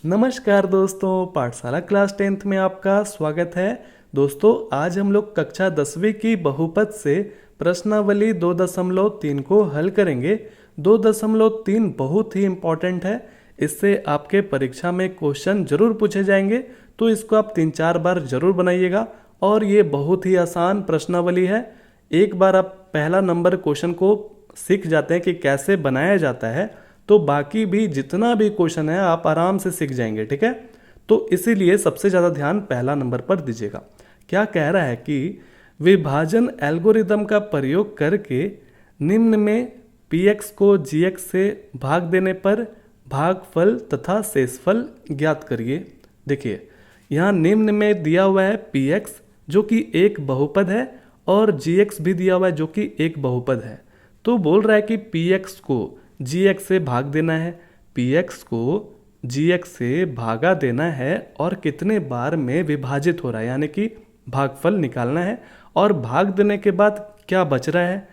नमस्कार दोस्तों, पाठशाला क्लास 10th में आपका स्वागत है। दोस्तों, आज हम लोग कक्षा 10वीं की बहुपद से प्रश्नावली 2.3 को हल करेंगे। 2.3 बहुत ही इम्पोर्टेंट है। इससे आपके परीक्षा में क्वेश्चन जरूर पूछे जाएंगे, तो इसको आप 3-4 बार जरूर बनाइएगा। और ये बहुत ही आसान प्रश्नावली है। एक बार आप पहला नंबर क्वेश्चन को सीख जाते हैं कि कैसे बनाया जाता है, तो बाकी भी जितना भी क्वेश्चन है आप आराम से सीख जाएंगे। ठीक है, तो इसीलिए सबसे ज़्यादा ध्यान पहला नंबर पर दीजिएगा। क्या कह रहा है कि विभाजन एल्गोरिदम का प्रयोग करके निम्न में px को gx से भाग देने पर भागफल तथा शेषफल ज्ञात करिए। देखिए, यहाँ निम्न में दिया हुआ है px जो कि एक बहुपद है और gx भी दिया हुआ है जो कि एक बहुपद है। तो बोल रहा है कि px को gx से भाग देना है, px को gx से भागा देना है और कितने बार में विभाजित हो रहा है, यानी कि भागफल निकालना है। और भाग देने के बाद क्या बच रहा है,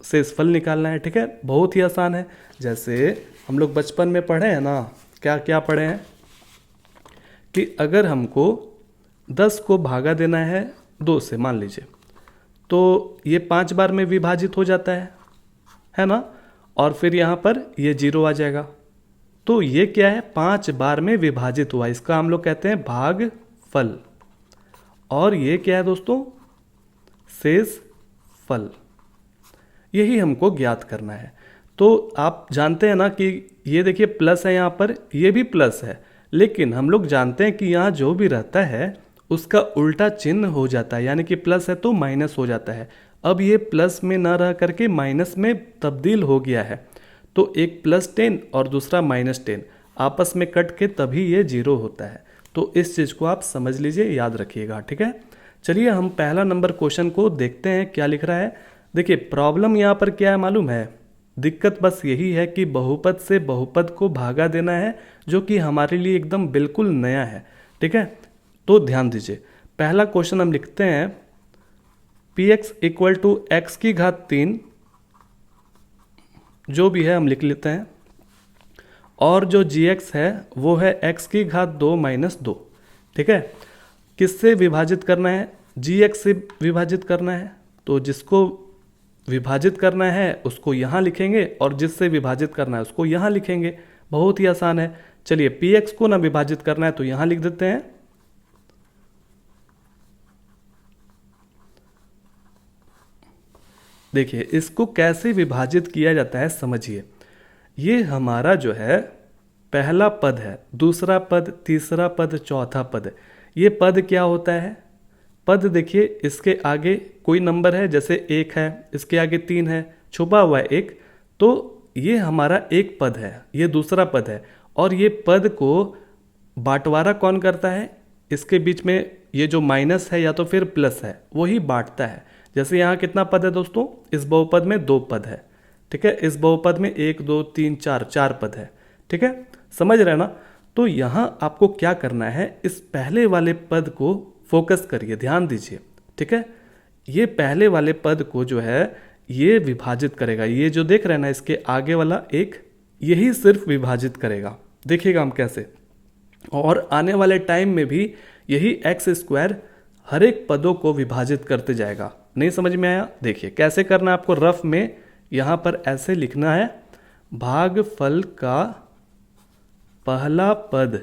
शेषफल निकालना है। ठीक है, बहुत ही आसान है। जैसे हम लोग बचपन में पढ़े हैं ना, क्या क्या पढ़े हैं कि अगर हमको 10 को भागा देना है 2 से, मान लीजिए, तो ये 5 बार में विभाजित हो जाता है ना। और फिर यहाँ पर ये 0 आ जाएगा। तो ये क्या है, 5 बार में विभाजित हुआ, इसका हम लोग कहते हैं भागफल। और ये क्या है दोस्तों, शेषफल। यही हमको ज्ञात करना है। तो आप जानते हैं ना कि ये देखिए प्लस है, यहाँ पर ये भी प्लस है, लेकिन हम लोग जानते हैं कि यहाँ जो भी रहता है उसका उल्टा चिन्ह हो जाता है, यानी कि प्लस है तो माइनस हो जाता है। अब ये प्लस में ना रह करके माइनस में तब्दील हो गया है। तो एक +10 और दूसरा -10 आपस में कट के तभी ये 0 होता है। तो इस चीज़ को आप समझ लीजिए, याद रखिएगा। ठीक है, चलिए हम पहला नंबर क्वेश्चन को देखते हैं क्या लिख रहा है। देखिए, प्रॉब्लम यहाँ पर क्या है मालूम है, दिक्कत बस यही है कि बहुपद से बहुपद को भागा देना है, जो कि हमारे लिए एकदम बिल्कुल नया है। ठीक है, तो ध्यान दीजिए। पहला क्वेश्चन हम लिखते हैं px = x⁻3, जो भी है हम लिख लेते हैं, और जो gx है वो है x⁻2 - 2। ठीक है, किससे विभाजित करना है, gx से विभाजित करना है। तो जिसको विभाजित करना है उसको यहाँ लिखेंगे और जिससे विभाजित करना है उसको यहाँ लिखेंगे। बहुत ही आसान है। चलिए, px को ना विभाजित करना है तो यहाँ लिख देते हैं। देखिए, इसको कैसे विभाजित किया जाता है समझिए। ये हमारा जो है पहला पद है, दूसरा पद, तीसरा पद, चौथा पद। ये पद क्या होता है, पद देखिए, इसके आगे कोई नंबर है, जैसे 1 है, इसके आगे 3 है, छुपा हुआ है 1, तो ये हमारा एक पद है, ये दूसरा पद है। और ये पद को बांटवारा कौन करता है, इसके बीच में ये जो माइनस है या तो फिर प्लस है वही बांटता है। जैसे यहाँ कितना पद है दोस्तों, इस बहुपद में 2 पद है। ठीक है, इस बहुपद में 1 2 3 4 पद है। ठीक है, समझ रहे ना। तो यहाँ आपको क्या करना है, इस पहले वाले पद को फोकस करिए, ध्यान दीजिए। ठीक है, ये पहले वाले पद को जो है ये विभाजित करेगा। ये जो देख रहे हैं ना, इसके आगे वाला एक, यही सिर्फ विभाजित करेगा। देखिएगा हम कैसे। और आने वाले टाइम में भी यही x² हर एक पदों को विभाजित करते जाएगा। नहीं समझ में आया, देखिए कैसे करना है आपको। रफ में यहाँ पर ऐसे लिखना है, भागफल का पहला पद।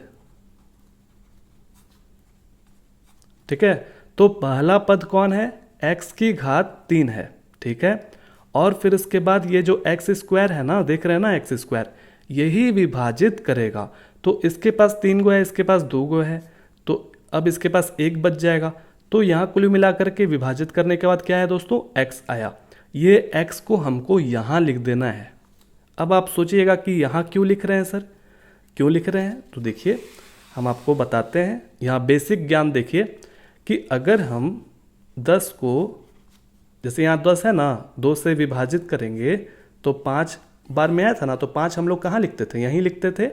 ठीक है, तो पहला पद कौन है, x⁻3 है। ठीक है, और फिर इसके बाद ये जो x² है ना, देख रहे हैं ना x², यही विभाजित करेगा। तो इसके पास 3 गो है, इसके पास 2 गो है, तो अब इसके पास 1 बच जाएगा। तो यहाँ कुल मिलाकर के विभाजित करने के बाद क्या है दोस्तों, x आया। ये x को हमको यहाँ लिख देना है। अब आप सोचिएगा कि यहाँ क्यों लिख रहे हैं सर, क्यों लिख रहे हैं, तो देखिए हम आपको बताते हैं। यहाँ बेसिक ज्ञान देखिए कि अगर हम 10 को, जैसे यहाँ 10 है ना, 2 से विभाजित करेंगे तो 5 बार में आया था ना, तो 5 हम लोग कहाँ लिखते थे, यहीं लिखते थे।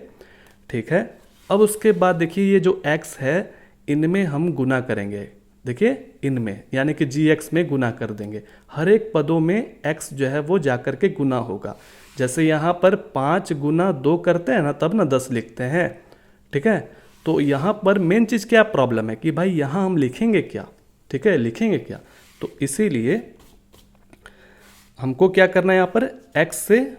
ठीक है, अब उसके बाद देखिए ये जो x है इनमें हम गुना करेंगे। देखिए इनमें, यानी कि gx में गुना कर देंगे। हर एक पदों में x जो है वो जाकर के गुना होगा। जैसे यहाँ पर 5 × 2 करते हैं ना, तब ना 10 लिखते हैं। ठीक है। तो यहाँ पर मेन चीज़ क्या प्रॉब्लम है कि भाई यहाँ हम लिखेंगे क्या, ठीक है, लिखेंगे क्या। तो इसीलिए हमको क्या करना है, यहाँ पर x से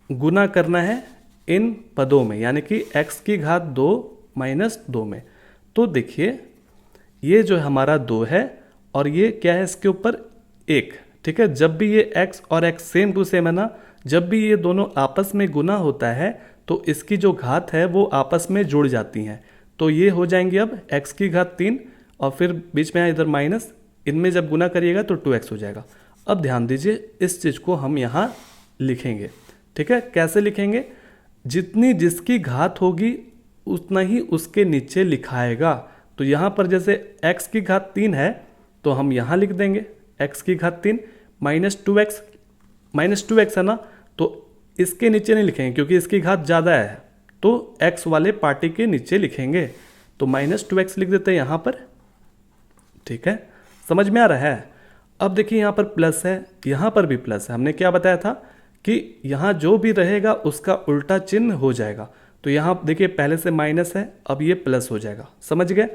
गुना करना है इन पदों में, यानी कि x की घात 2 माइनस 2 में। तो देखिए ये जो हमारा 2 है और ये क्या है इसके ऊपर 1, ठीक है। जब भी ये x और x सेम टू सेम है ना, जब भी ये दोनों आपस में गुना होता है तो इसकी जो घात है वो आपस में जुड़ जाती हैं। तो ये हो जाएंगे अब x की घात 3 और फिर बीच में इधर माइनस, इनमें जब गुना करिएगा तो 2x हो जाएगा। अब ध्यान दीजिए इस चीज़ को हम यहाँ लिखेंगे, ठीक है। कैसे लिखेंगे, जितनी जिसकी घात होगी उतना ही उसके नीचे लिखाएगा। तो यहाँ पर जैसे x की घात 3 है तो हम यहाँ लिख देंगे x की घात 3 माइनस 2x है ना, तो इसके नीचे नहीं लिखेंगे क्योंकि इसकी घात ज़्यादा है, तो x वाले पार्टी के नीचे लिखेंगे। तो माइनस 2x लिख देते हैं यहाँ पर, ठीक है, समझ में आ रहा है। अब देखिए यहाँ पर प्लस है, यहाँ पर भी प्लस है। हमने क्या बताया था कि यहाँ जो भी रहेगा उसका उल्टा चिन्ह हो जाएगा। तो यहाँ देखिए पहले से माइनस है, अब ये प्लस हो जाएगा, समझ गए।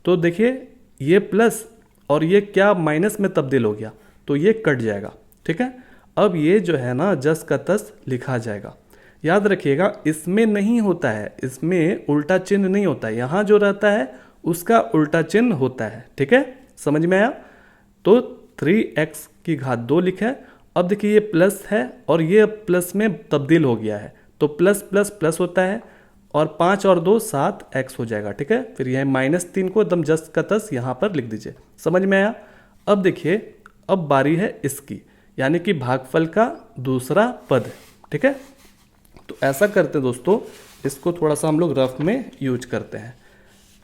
तो देखिए ये प्लस और ये क्या माइनस में तब्दील हो गया, तो ये कट जाएगा, ठीक है। अब ये जो है ना जस का तस लिखा जाएगा। याद रखिएगा इसमें नहीं होता है, इसमें उल्टा चिन्ह नहीं होता है, यहाँ जो रहता है उसका उल्टा चिन्ह होता है, ठीक है, समझ में आया। तो 3x की घात 2 लिखे। अब देखिए ये प्लस है और ये प्लस में तब्दील हो गया है, तो प्लस प्लस प्लस होता है और 5 और 2 7x हो जाएगा, ठीक है। फिर यह -3 को एकदम जस का तस यहाँ पर लिख दीजिए, समझ में आया। अब देखिए अब बारी है इसकी, यानी कि भागफल का दूसरा पद, ठीक है। तो ऐसा करते हैं दोस्तों, इसको थोड़ा सा हम लोग रफ में यूज करते हैं।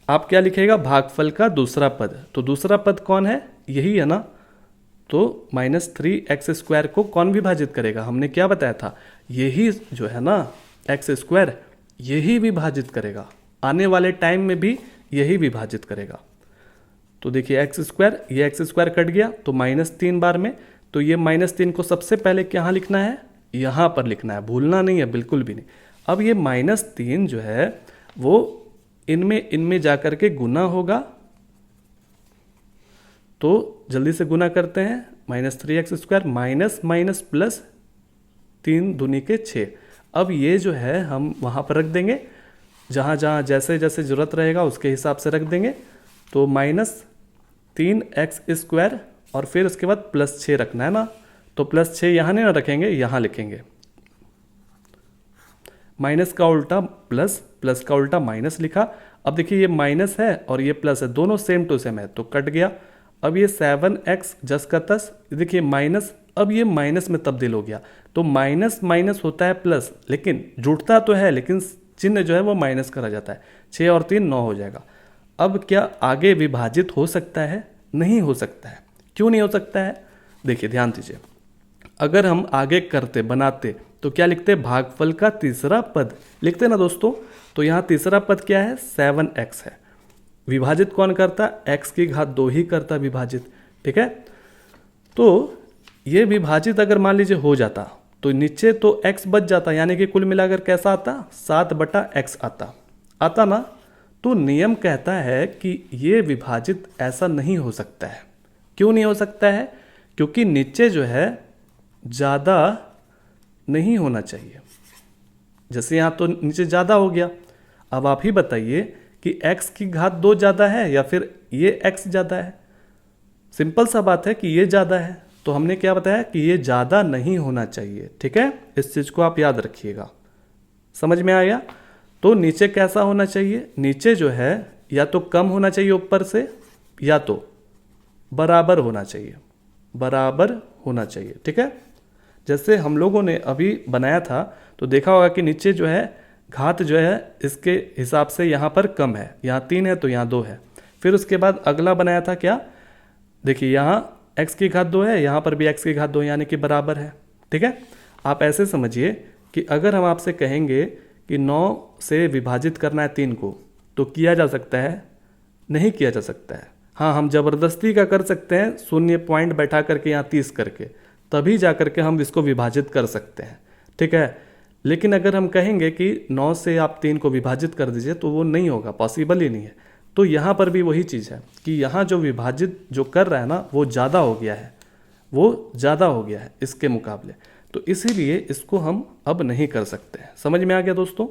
आप क्या लिखेगा, भागफल का दूसरा पद। तो दूसरा पद कौन है, यही है ना। तो -3x² को कौन विभाजित करेगा, हमने क्या बताया था, यही जो है ना x², यही विभाजित करेगा। आने वाले टाइम में भी यही विभाजित करेगा। तो देखिए x², ये x² कट गया तो -3 बार में, तो ये -3 को सबसे पहले कहाँ लिखना है, यहाँ पर लिखना है, भूलना नहीं है, बिल्कुल भी नहीं। अब ये -3 जो है वो इनमें जाकर के गुना होगा, तो जल्दी से गुना करते हैं। -3x² माइनस माइनस प्लस 3 दूनी के 6। अब ये जो है हम वहाँ पर रख देंगे, जहाँ जहाँ जैसे जैसे ज़रूरत रहेगा उसके हिसाब से रख देंगे। तो -3x² और फिर उसके बाद +6 रखना है ना, तो +6 यहाँ नहीं ना रखेंगे, यहाँ लिखेंगे। माइनस का उल्टा प्लस, प्लस का उल्टा माइनस लिखा। अब देखिए ये माइनस है और ये प्लस है, दोनों सेम टू सेम है, तो कट गया। अब ये 7x जस का तस, देखिए माइनस, अब ये माइनस में तब्दील हो गया। तो माइनस माइनस होता है प्लस, लेकिन जुड़ता तो है लेकिन चिन्ह जो है वो माइनस करा जाता है। 6 और 3 9 हो जाएगा। अब क्या आगे विभाजित हो सकता है, नहीं हो सकता है। क्यों नहीं हो सकता है, देखिए ध्यान दीजिए। अगर हम आगे करते बनाते तो क्या लिखते, भागफल का तीसरा पद लिखते ना दोस्तों। तो यहाँ तीसरा पद क्या है, 7x है। विभाजित कौन करता, x की घात 2 ही करता विभाजित, ठीक है। तो ये विभाजित अगर मान लीजिए हो जाता तो नीचे तो x बच जाता, यानी कि कुल मिलाकर कैसा आता, 7/x आता ना। तो नियम कहता है कि ये विभाजित ऐसा नहीं हो सकता है। क्यों नहीं हो सकता है, क्योंकि नीचे जो है ज़्यादा नहीं होना चाहिए। जैसे यहाँ तो नीचे ज़्यादा हो गया। अब आप ही बताइए कि x की घात 2 ज़्यादा है या फिर ये x ज़्यादा है। सिंपल सा बात है कि ये ज़्यादा है, तो हमने क्या बताया कि ये ज़्यादा नहीं होना चाहिए, ठीक है। इस चीज़ को आप याद रखिएगा, समझ में आया। तो नीचे कैसा होना चाहिए, नीचे जो है या तो कम होना चाहिए ऊपर से, या तो बराबर होना चाहिए, बराबर होना चाहिए, ठीक है। जैसे हम लोगों ने अभी बनाया था तो देखा होगा कि नीचे जो है घात जो है इसके हिसाब से यहाँ पर कम है, यहाँ 3 है तो यहाँ 2 है। फिर उसके बाद अगला बनाया था क्या, देखिए यहाँ x की घात 2 है, यहाँ पर भी x की घात 2 यानी कि बराबर है, ठीक है। आप ऐसे समझिए कि अगर हम आपसे कहेंगे कि 9 से विभाजित करना है 3 को, तो किया जा सकता है, नहीं किया जा सकता है। हाँ, हम ज़बरदस्ती का कर सकते हैं, शून्य पॉइंट बैठा करके यहाँ 30 करके, तभी जा करके हम इसको विभाजित कर सकते हैं, ठीक है। लेकिन अगर हम कहेंगे कि 9 से आप 3 को विभाजित कर दीजिए तो वो नहीं होगा, पॉसिबल ही नहीं है। तो यहाँ पर भी वही चीज़ है कि यहाँ जो विभाजित जो कर रहा है ना वो ज़्यादा हो गया है, वो ज़्यादा हो गया है इसके मुकाबले, तो इसीलिए इसको हम अब नहीं कर सकते हैं। समझ में आ गया दोस्तों?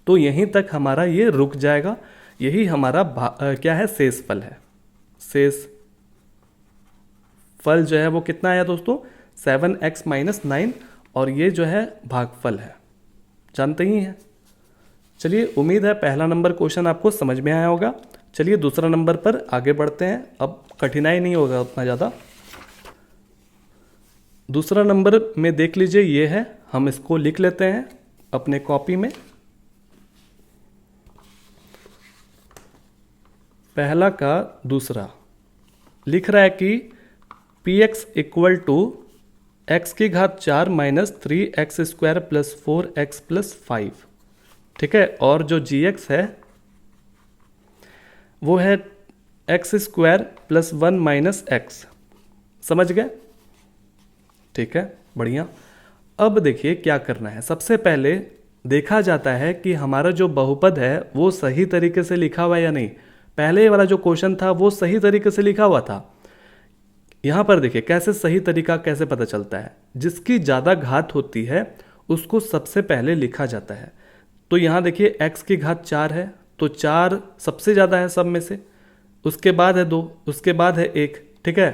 तो यहीं तक हमारा ये रुक जाएगा। यही हमारा क्या है, शेष फल है। शेष फल जो है वो कितना आया दोस्तों, 7x माइनस 9, और ये जो है भागफल है, जानते ही हैं। चलिए, उम्मीद है पहला नंबर क्वेश्चन आपको समझ में आया होगा। चलिए दूसरा नंबर पर आगे बढ़ते हैं, अब कठिनाई नहीं होगा उतना ज़्यादा। दूसरा नंबर में देख लीजिए, ये है, हम इसको लिख लेते हैं अपने कॉपी में। पहला का दूसरा लिख रहा है कि px इक्वल टू एक्स की घात 4 minus 3x square plus 4x plus 5, ठीक है। और जो gx है वो है x square plus 1 minus x. समझ गए? ठीक है, बढ़िया। अब देखिए क्या करना है। सबसे पहले देखा जाता है कि हमारा जो बहुपद है वो सही तरीके से लिखा हुआ है या नहीं। पहले वाला जो क्वेश्चन था वो सही तरीके से लिखा हुआ था। यहाँ पर देखिए कैसे सही तरीका कैसे पता चलता है। जिसकी ज़्यादा घात होती है उसको सबसे पहले लिखा जाता है। तो यहाँ देखिए x की घात 4 है, तो 4 सबसे ज़्यादा है सब में से, उसके बाद है 2, उसके बाद है 1, ठीक है।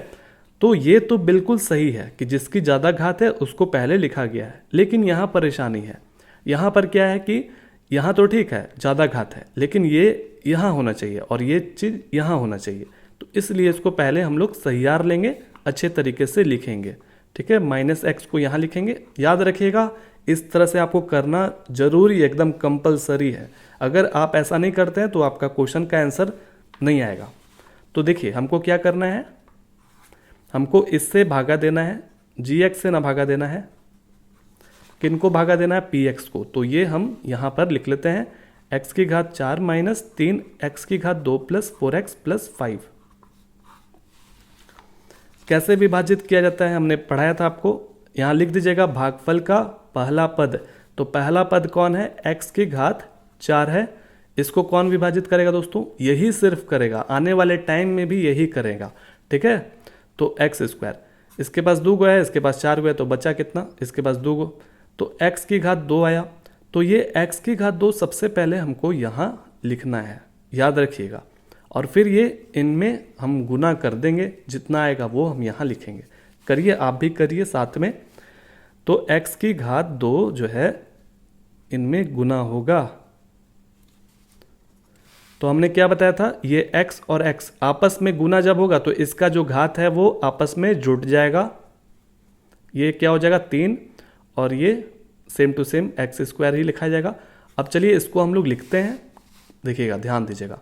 तो ये तो बिल्कुल सही है कि जिसकी ज़्यादा घात है उसको पहले लिखा गया है। लेकिन यहाँ परेशानी है। यहाँ पर क्या है कि यहाँ तो ठीक है ज़्यादा घात है, लेकिन ये यहाँ होना चाहिए और ये चीज़ यहाँ होना चाहिए। तो इसलिए इसको पहले हम लोग सहीयार लेंगे, अच्छे तरीके से लिखेंगे, ठीक है। माइनस एक्स को यहाँ लिखेंगे। याद रखिएगा इस तरह से आपको करना जरूरी, एकदम कंपलसरी है। अगर आप ऐसा नहीं करते हैं तो आपका क्वेश्चन का आंसर नहीं आएगा। तो देखिए हमको क्या करना है, हमको इससे भागा देना है, gx से ना भागा देना है। किनको भागा देना है, px को। तो ये हम यहाँ पर लिख लेते हैं x की घात 4 माइनस 3 x की घात 2 प्लस 4x प्लस 5। कैसे विभाजित किया जाता है हमने पढ़ाया था आपको। यहाँ लिख दीजिएगा भागफल का पहला पद। तो पहला पद कौन है, x की घात 4 है। इसको कौन विभाजित करेगा दोस्तों, यही सिर्फ करेगा, आने वाले टाइम में भी यही करेगा, ठीक है। तो एक्स स्क्वायर, इसके पास 2 गो है, इसके पास 4 गो है, तो बचा कितना, इसके पास 2 गो, तो x की घात 2 आया। तो ये x की घात 2 सबसे पहले हमको यहाँ लिखना है, याद रखिएगा। और फिर ये इनमें हम गुना कर देंगे, जितना आएगा वो हम यहाँ लिखेंगे। करिए, आप भी करिए साथ में। तो x की घात 2 जो है इनमें गुना होगा। तो हमने क्या बताया था, ये x और x आपस में गुना जब होगा तो इसका जो घात है वो आपस में जुड़ जाएगा। ये क्या हो जाएगा 3, और ये same to same x square ही लिखा जाएगा। अब चलिए इसको हम लोग लिखते हैं, देखिएगा ध्यान दीजिएगा।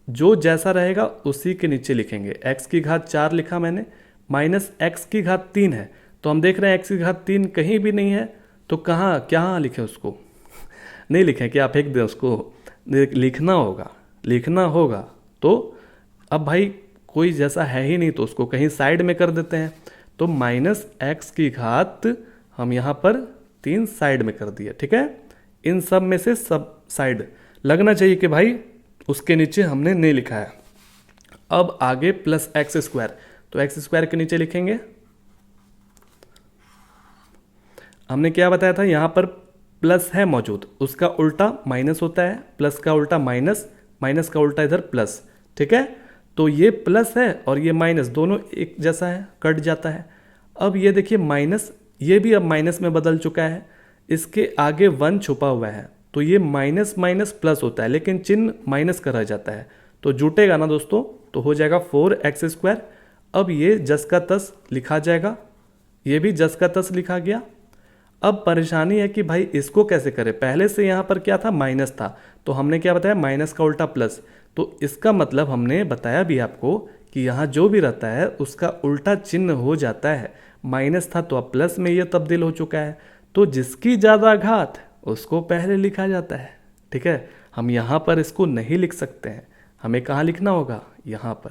जो जैसा रहेगा उसी के नीचे लिखेंगे। x की घात 4 लिखा मैंने, माइनस x की घात 3 है। तो हम देख रहे हैं x की घात 3 कहीं भी नहीं है, तो कहाँ क्या लिखें उसको नहीं लिखें, क्या फेंक दें उसको, लिखना होगा, लिखना होगा। तो अब भाई कोई जैसा है ही नहीं तो उसको कहीं साइड में कर देते हैं। तो माइनस एक्स की घात हम यहाँ पर 3 साइड में कर दिए, ठीक है। इन सब में से सब साइड लगना चाहिए कि भाई उसके नीचे हमने नहीं लिखा है। अब आगे प्लस एक्स स्क्वायर, तो एक्स स्क्वायर के नीचे लिखेंगे। हमने क्या बताया था, यहाँ पर प्लस है मौजूद, उसका उल्टा माइनस होता है, प्लस का उल्टा माइनस, माइनस का उल्टा इधर प्लस, ठीक है। तो ये प्लस है और ये माइनस, दोनों एक जैसा है, कट जाता है। अब ये देखिए माइनस, ये भी अब माइनस में बदल चुका है, इसके आगे 1 छुपा हुआ है, तो ये माइनस माइनस प्लस होता है, लेकिन चिन्ह माइनस का रह जाता है, तो जुटेगा ना दोस्तों, तो हो जाएगा 4x स्क्वायर। अब ये जस का तस लिखा जाएगा, ये भी जस का तस लिखा गया। अब परेशानी है कि भाई इसको कैसे करें, पहले से यहाँ पर क्या था, माइनस था, तो हमने क्या बताया, माइनस का उल्टा प्लस। तो इसका मतलब हमने बताया भी आपको कि यहाँ जो भी रहता है उसका उल्टा चिन्ह हो जाता है। माइनस था तो अब प्लस में ये तब्दील हो चुका है। तो जिसकी ज़्यादा घात उसको पहले लिखा जाता है, ठीक है। हम यहाँ पर इसको नहीं लिख सकते हैं, हमें कहाँ लिखना होगा, यहाँ पर,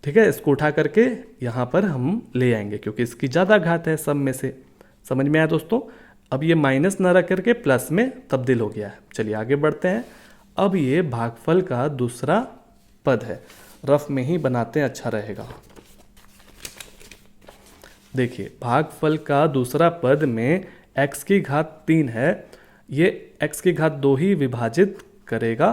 ठीक है। इसको उठा करके यहाँ पर हम ले आएंगे क्योंकि इसकी ज़्यादा घात है सब में से। समझ में आया दोस्तों। अब ये माइनस ना रख करके प्लस में तब्दील हो गया है। चलिए आगे बढ़ते हैं। अब ये भागफल का दूसरा पद है, रफ में ही बनाते हैं, अच्छा रहेगा। देखिए भागफल का दूसरा पद में x की घात 3 है, ये x की घात 2 ही विभाजित करेगा,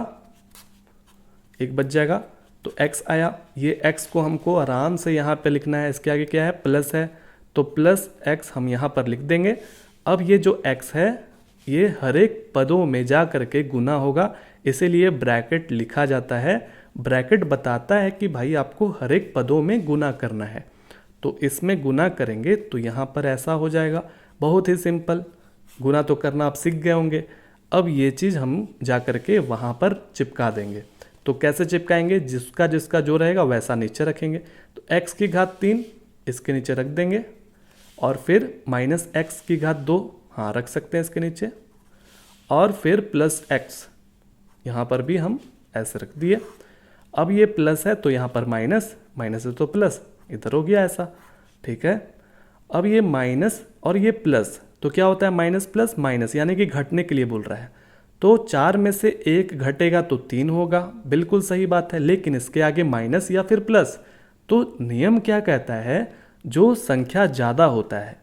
एक बच जाएगा तो x आया। ये x को हमको आराम से यहाँ पे लिखना है, इसके आगे क्या है, प्लस है, तो प्लस x हम यहाँ पर लिख देंगे। अब ये जो x है ये हर एक पदों में जा करके गुना होगा, इसीलिए ब्रैकेट लिखा जाता है। ब्रैकेट बताता है कि भाई आपको हर एक पदों में गुना करना है, तो इसमें गुना करेंगे तो यहाँ पर ऐसा हो जाएगा। बहुत ही सिंपल, गुना तो करना आप सीख गए होंगे। अब ये चीज़ हम जा करके वहाँ पर चिपका देंगे। तो कैसे चिपकाएंगे, जिसका जिसका जो रहेगा वैसा नीचे रखेंगे। तो x की घात 3 इसके नीचे रख देंगे, और फिर माइनस x की घात 2 हाँ रख सकते हैं इसके नीचे, और फिर प्लस x यहाँ पर भी हम ऐसे रख दिए। अब ये प्लस है तो यहाँ पर माइनस, माइनस है तो प्लस, इधर हो गया ऐसा, ठीक है। अब ये माइनस और ये प्लस, तो क्या होता है माइनस प्लस माइनस, यानी कि घटने के लिए बोल रहा है। तो 4 में से 1 घटेगा तो 3 होगा, बिल्कुल सही बात है। लेकिन इसके आगे माइनस या फिर प्लस, तो नियम क्या कहता है, जो संख्या ज़्यादा होता है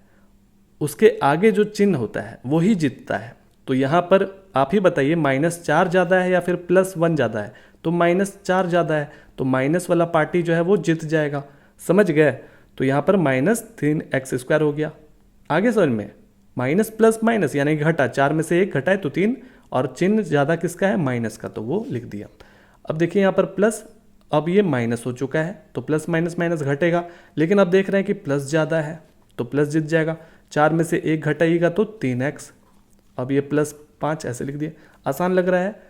उसके आगे जो चिन्ह होता है वही जीतता है। तो यहाँ पर आप ही बताइए, -4 ज़्यादा है या फिर +1 ज़्यादा है, तो -4 ज़्यादा है, तो माइनस वाला पार्टी जो है वो जीत जाएगा। समझ गए। तो यहाँ पर -3x² हो गया। आगे समझ में, माइनस प्लस माइनस यानी घटा, 4 में से 1 घटा है तो 3, और चिन्ह ज़्यादा किसका है, माइनस का, तो वो लिख दिया। अब देखिए यहाँ पर प्लस, अब ये माइनस हो चुका है तो प्लस माइनस माइनस घटेगा, लेकिन अब देख रहे हैं कि प्लस ज़्यादा है तो प्लस जीत जाएगा। 4 में से 1 घटाइएगा तो 3x, अब ये +5 ऐसे लिख दिए। आसान लग रहा है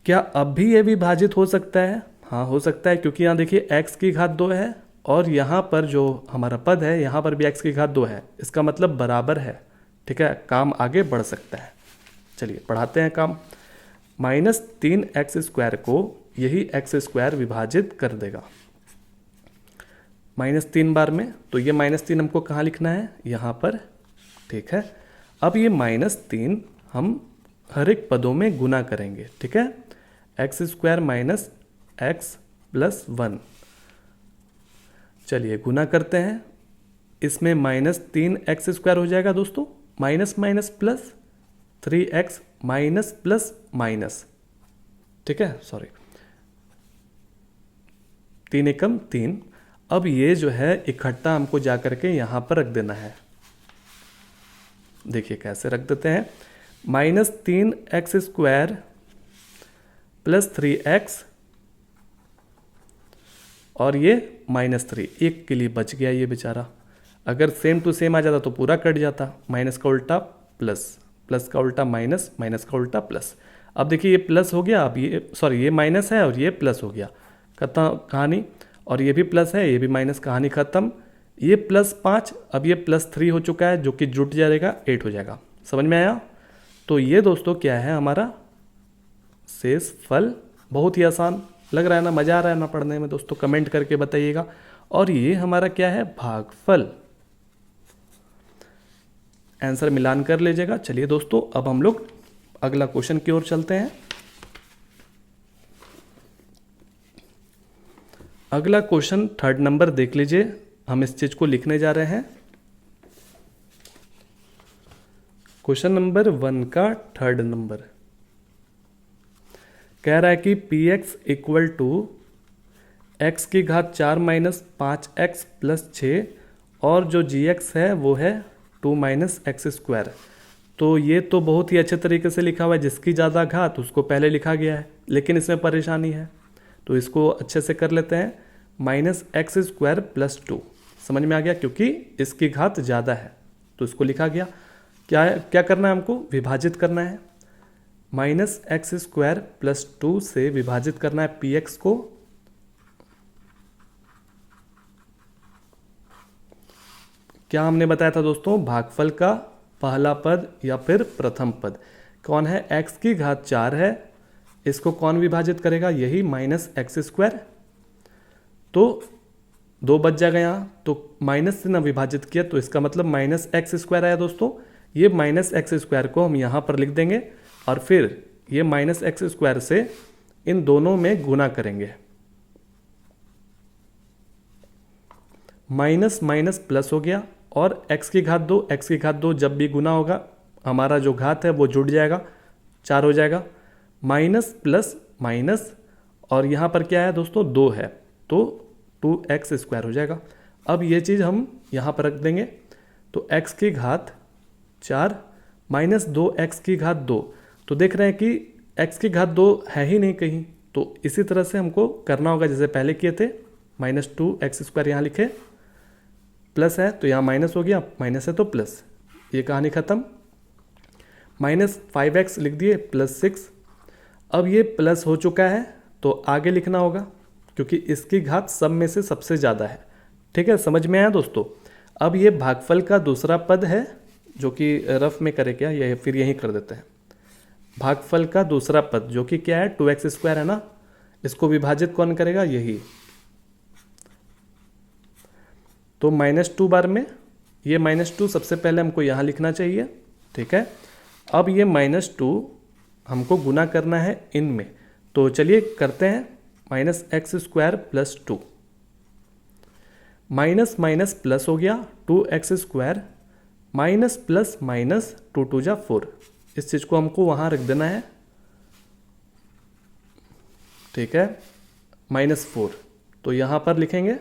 क्या। अब भी ये विभाजित हो सकता है, हाँ हो सकता है, क्योंकि यहाँ देखिए x की घात 2 है और यहाँ पर जो हमारा पद है यहाँ पर भी x की घात 2 है, इसका मतलब बराबर है, ठीक है। काम आगे बढ़ सकता है। चलिए पढ़ाते हैं काम। -3x² को यही x² विभाजित कर देगा -3 बार में, तो ये -3 हमको कहाँ लिखना है, यहाँ पर, ठीक है। अब ये -3 हम हर एक पदों में गुना करेंगे, ठीक है। x² - x + 1, चलिए गुना करते हैं। इसमें -3x² हो जाएगा दोस्तों, minus minus plus 3x minus plus minus, ठीक है, सॉरी 3 एकम 3। अब ये जो है इकट्ठा हमको जा करके यहाँ पर रख देना है। देखिए कैसे रख देते हैं, -3x² + 3x, और ये -3, एक के लिए बच गया ये बेचारा। अगर सेम टू सेम आ जाता तो पूरा कट जाता, माइनस का उल्टा प्लस, प्लस का उल्टा माइनस, माइनस का उल्टा प्लस। अब देखिए ये प्लस हो गया, अब ये सॉरी ये माइनस है और ये प्लस हो गया, खत्म कहानी। और ये भी प्लस है, ये भी माइनस, कहानी खत्म। ये +5, अब ये +3 हो चुका है जो कि जुट जाएगा 8 हो जाएगा। समझ में आया। तो ये दोस्तों क्या है हमारा शेष फल। बहुत ही आसान लग रहा है ना, मज़ा आ रहा है ना पढ़ने में दोस्तों, कमेंट करके बताइएगा। और ये हमारा क्या है, भागफल। आंसर मिलान कर लीजिएगा। चलिए दोस्तों अब हम लोग अगला क्वेश्चन की ओर चलते हैं। अगला क्वेश्चन 3rd नंबर देख लीजिए, हम इस चीज को लिखने जा रहे हैं। क्वेश्चन नंबर 1 का 3rd नंबर कह रहा है कि px = x की घात 4 - 5x + 6, और जो gx है वो है 2 - x²। तो ये तो बहुत ही अच्छे तरीके से लिखा हुआ है, जिसकी ज़्यादा घात उसको पहले लिखा गया है, लेकिन इसमें परेशानी है, तो इसको अच्छे से कर लेते हैं। -x² + 2 समझ में आ गया, क्योंकि इसकी घात ज़्यादा है तो इसको लिखा गया। क्या करना है हमको, विभाजित करना है। -x² + 2 से विभाजित करना है px को। क्या हमने बताया था दोस्तों, भागफल का पहला पद या फिर प्रथम पद कौन है, x की घात 4 है, इसको कौन विभाजित करेगा, यही -x²। तो 2 बच जाएगा यहाँ, तो माइनस से ना विभाजित किया तो इसका मतलब -x² आया दोस्तों। ये माइनस एक्स स्क्वायर को हम यहाँ पर लिख देंगे और फिर ये माइनस एक्स स्क्वायर से इन दोनों में गुना करेंगे। माइनस माइनस प्लस हो गया और x की घात 2, x की घात 2 जब भी गुना होगा हमारा जो घात है वो जुड़ जाएगा, 4 हो जाएगा। माइनस प्लस माइनस और यहाँ पर क्या है दोस्तों, 2 है तो 2x स्क्वायर हो जाएगा। अब ये चीज़ हम यहाँ पर रख देंगे तो x की घात 4 माइनस 2x की घात 2, तो देख रहे हैं कि x की घात 2 है ही नहीं कहीं, तो इसी तरह से हमको करना होगा जैसे पहले किए थे। माइनस 2x स्क्वायर यहाँ लिखे, प्लस है तो यहाँ माइनस हो गया, माइनस है तो प्लस, ये कहानी ख़त्म। माइनस 5x लिख दिए प्लस 6। अब ये प्लस हो चुका है तो आगे लिखना होगा क्योंकि इसकी घात सब में से सबसे ज़्यादा है। ठीक है, समझ में आया दोस्तों। अब ये भागफल का दूसरा पद है जो कि रफ में करे क्या, ये फिर यहीं कर देते हैं। भागफल का दूसरा पद जो कि क्या है, 2x स्क्वायर है ना, इसको विभाजित कौन करेगा, यही। तो -2 बार में ये -2 सबसे पहले हमको यहाँ लिखना चाहिए। ठीक है, अब ये -2 हमको गुना करना है इनमें, तो चलिए करते हैं। Minus x square plus 2, minus minus plus हो गया 2x square, minus plus minus 2 2 जा 4। इस चीज़ को हमको वहाँ रख देना है। ठीक है, -4 तो यहाँ पर लिखेंगे,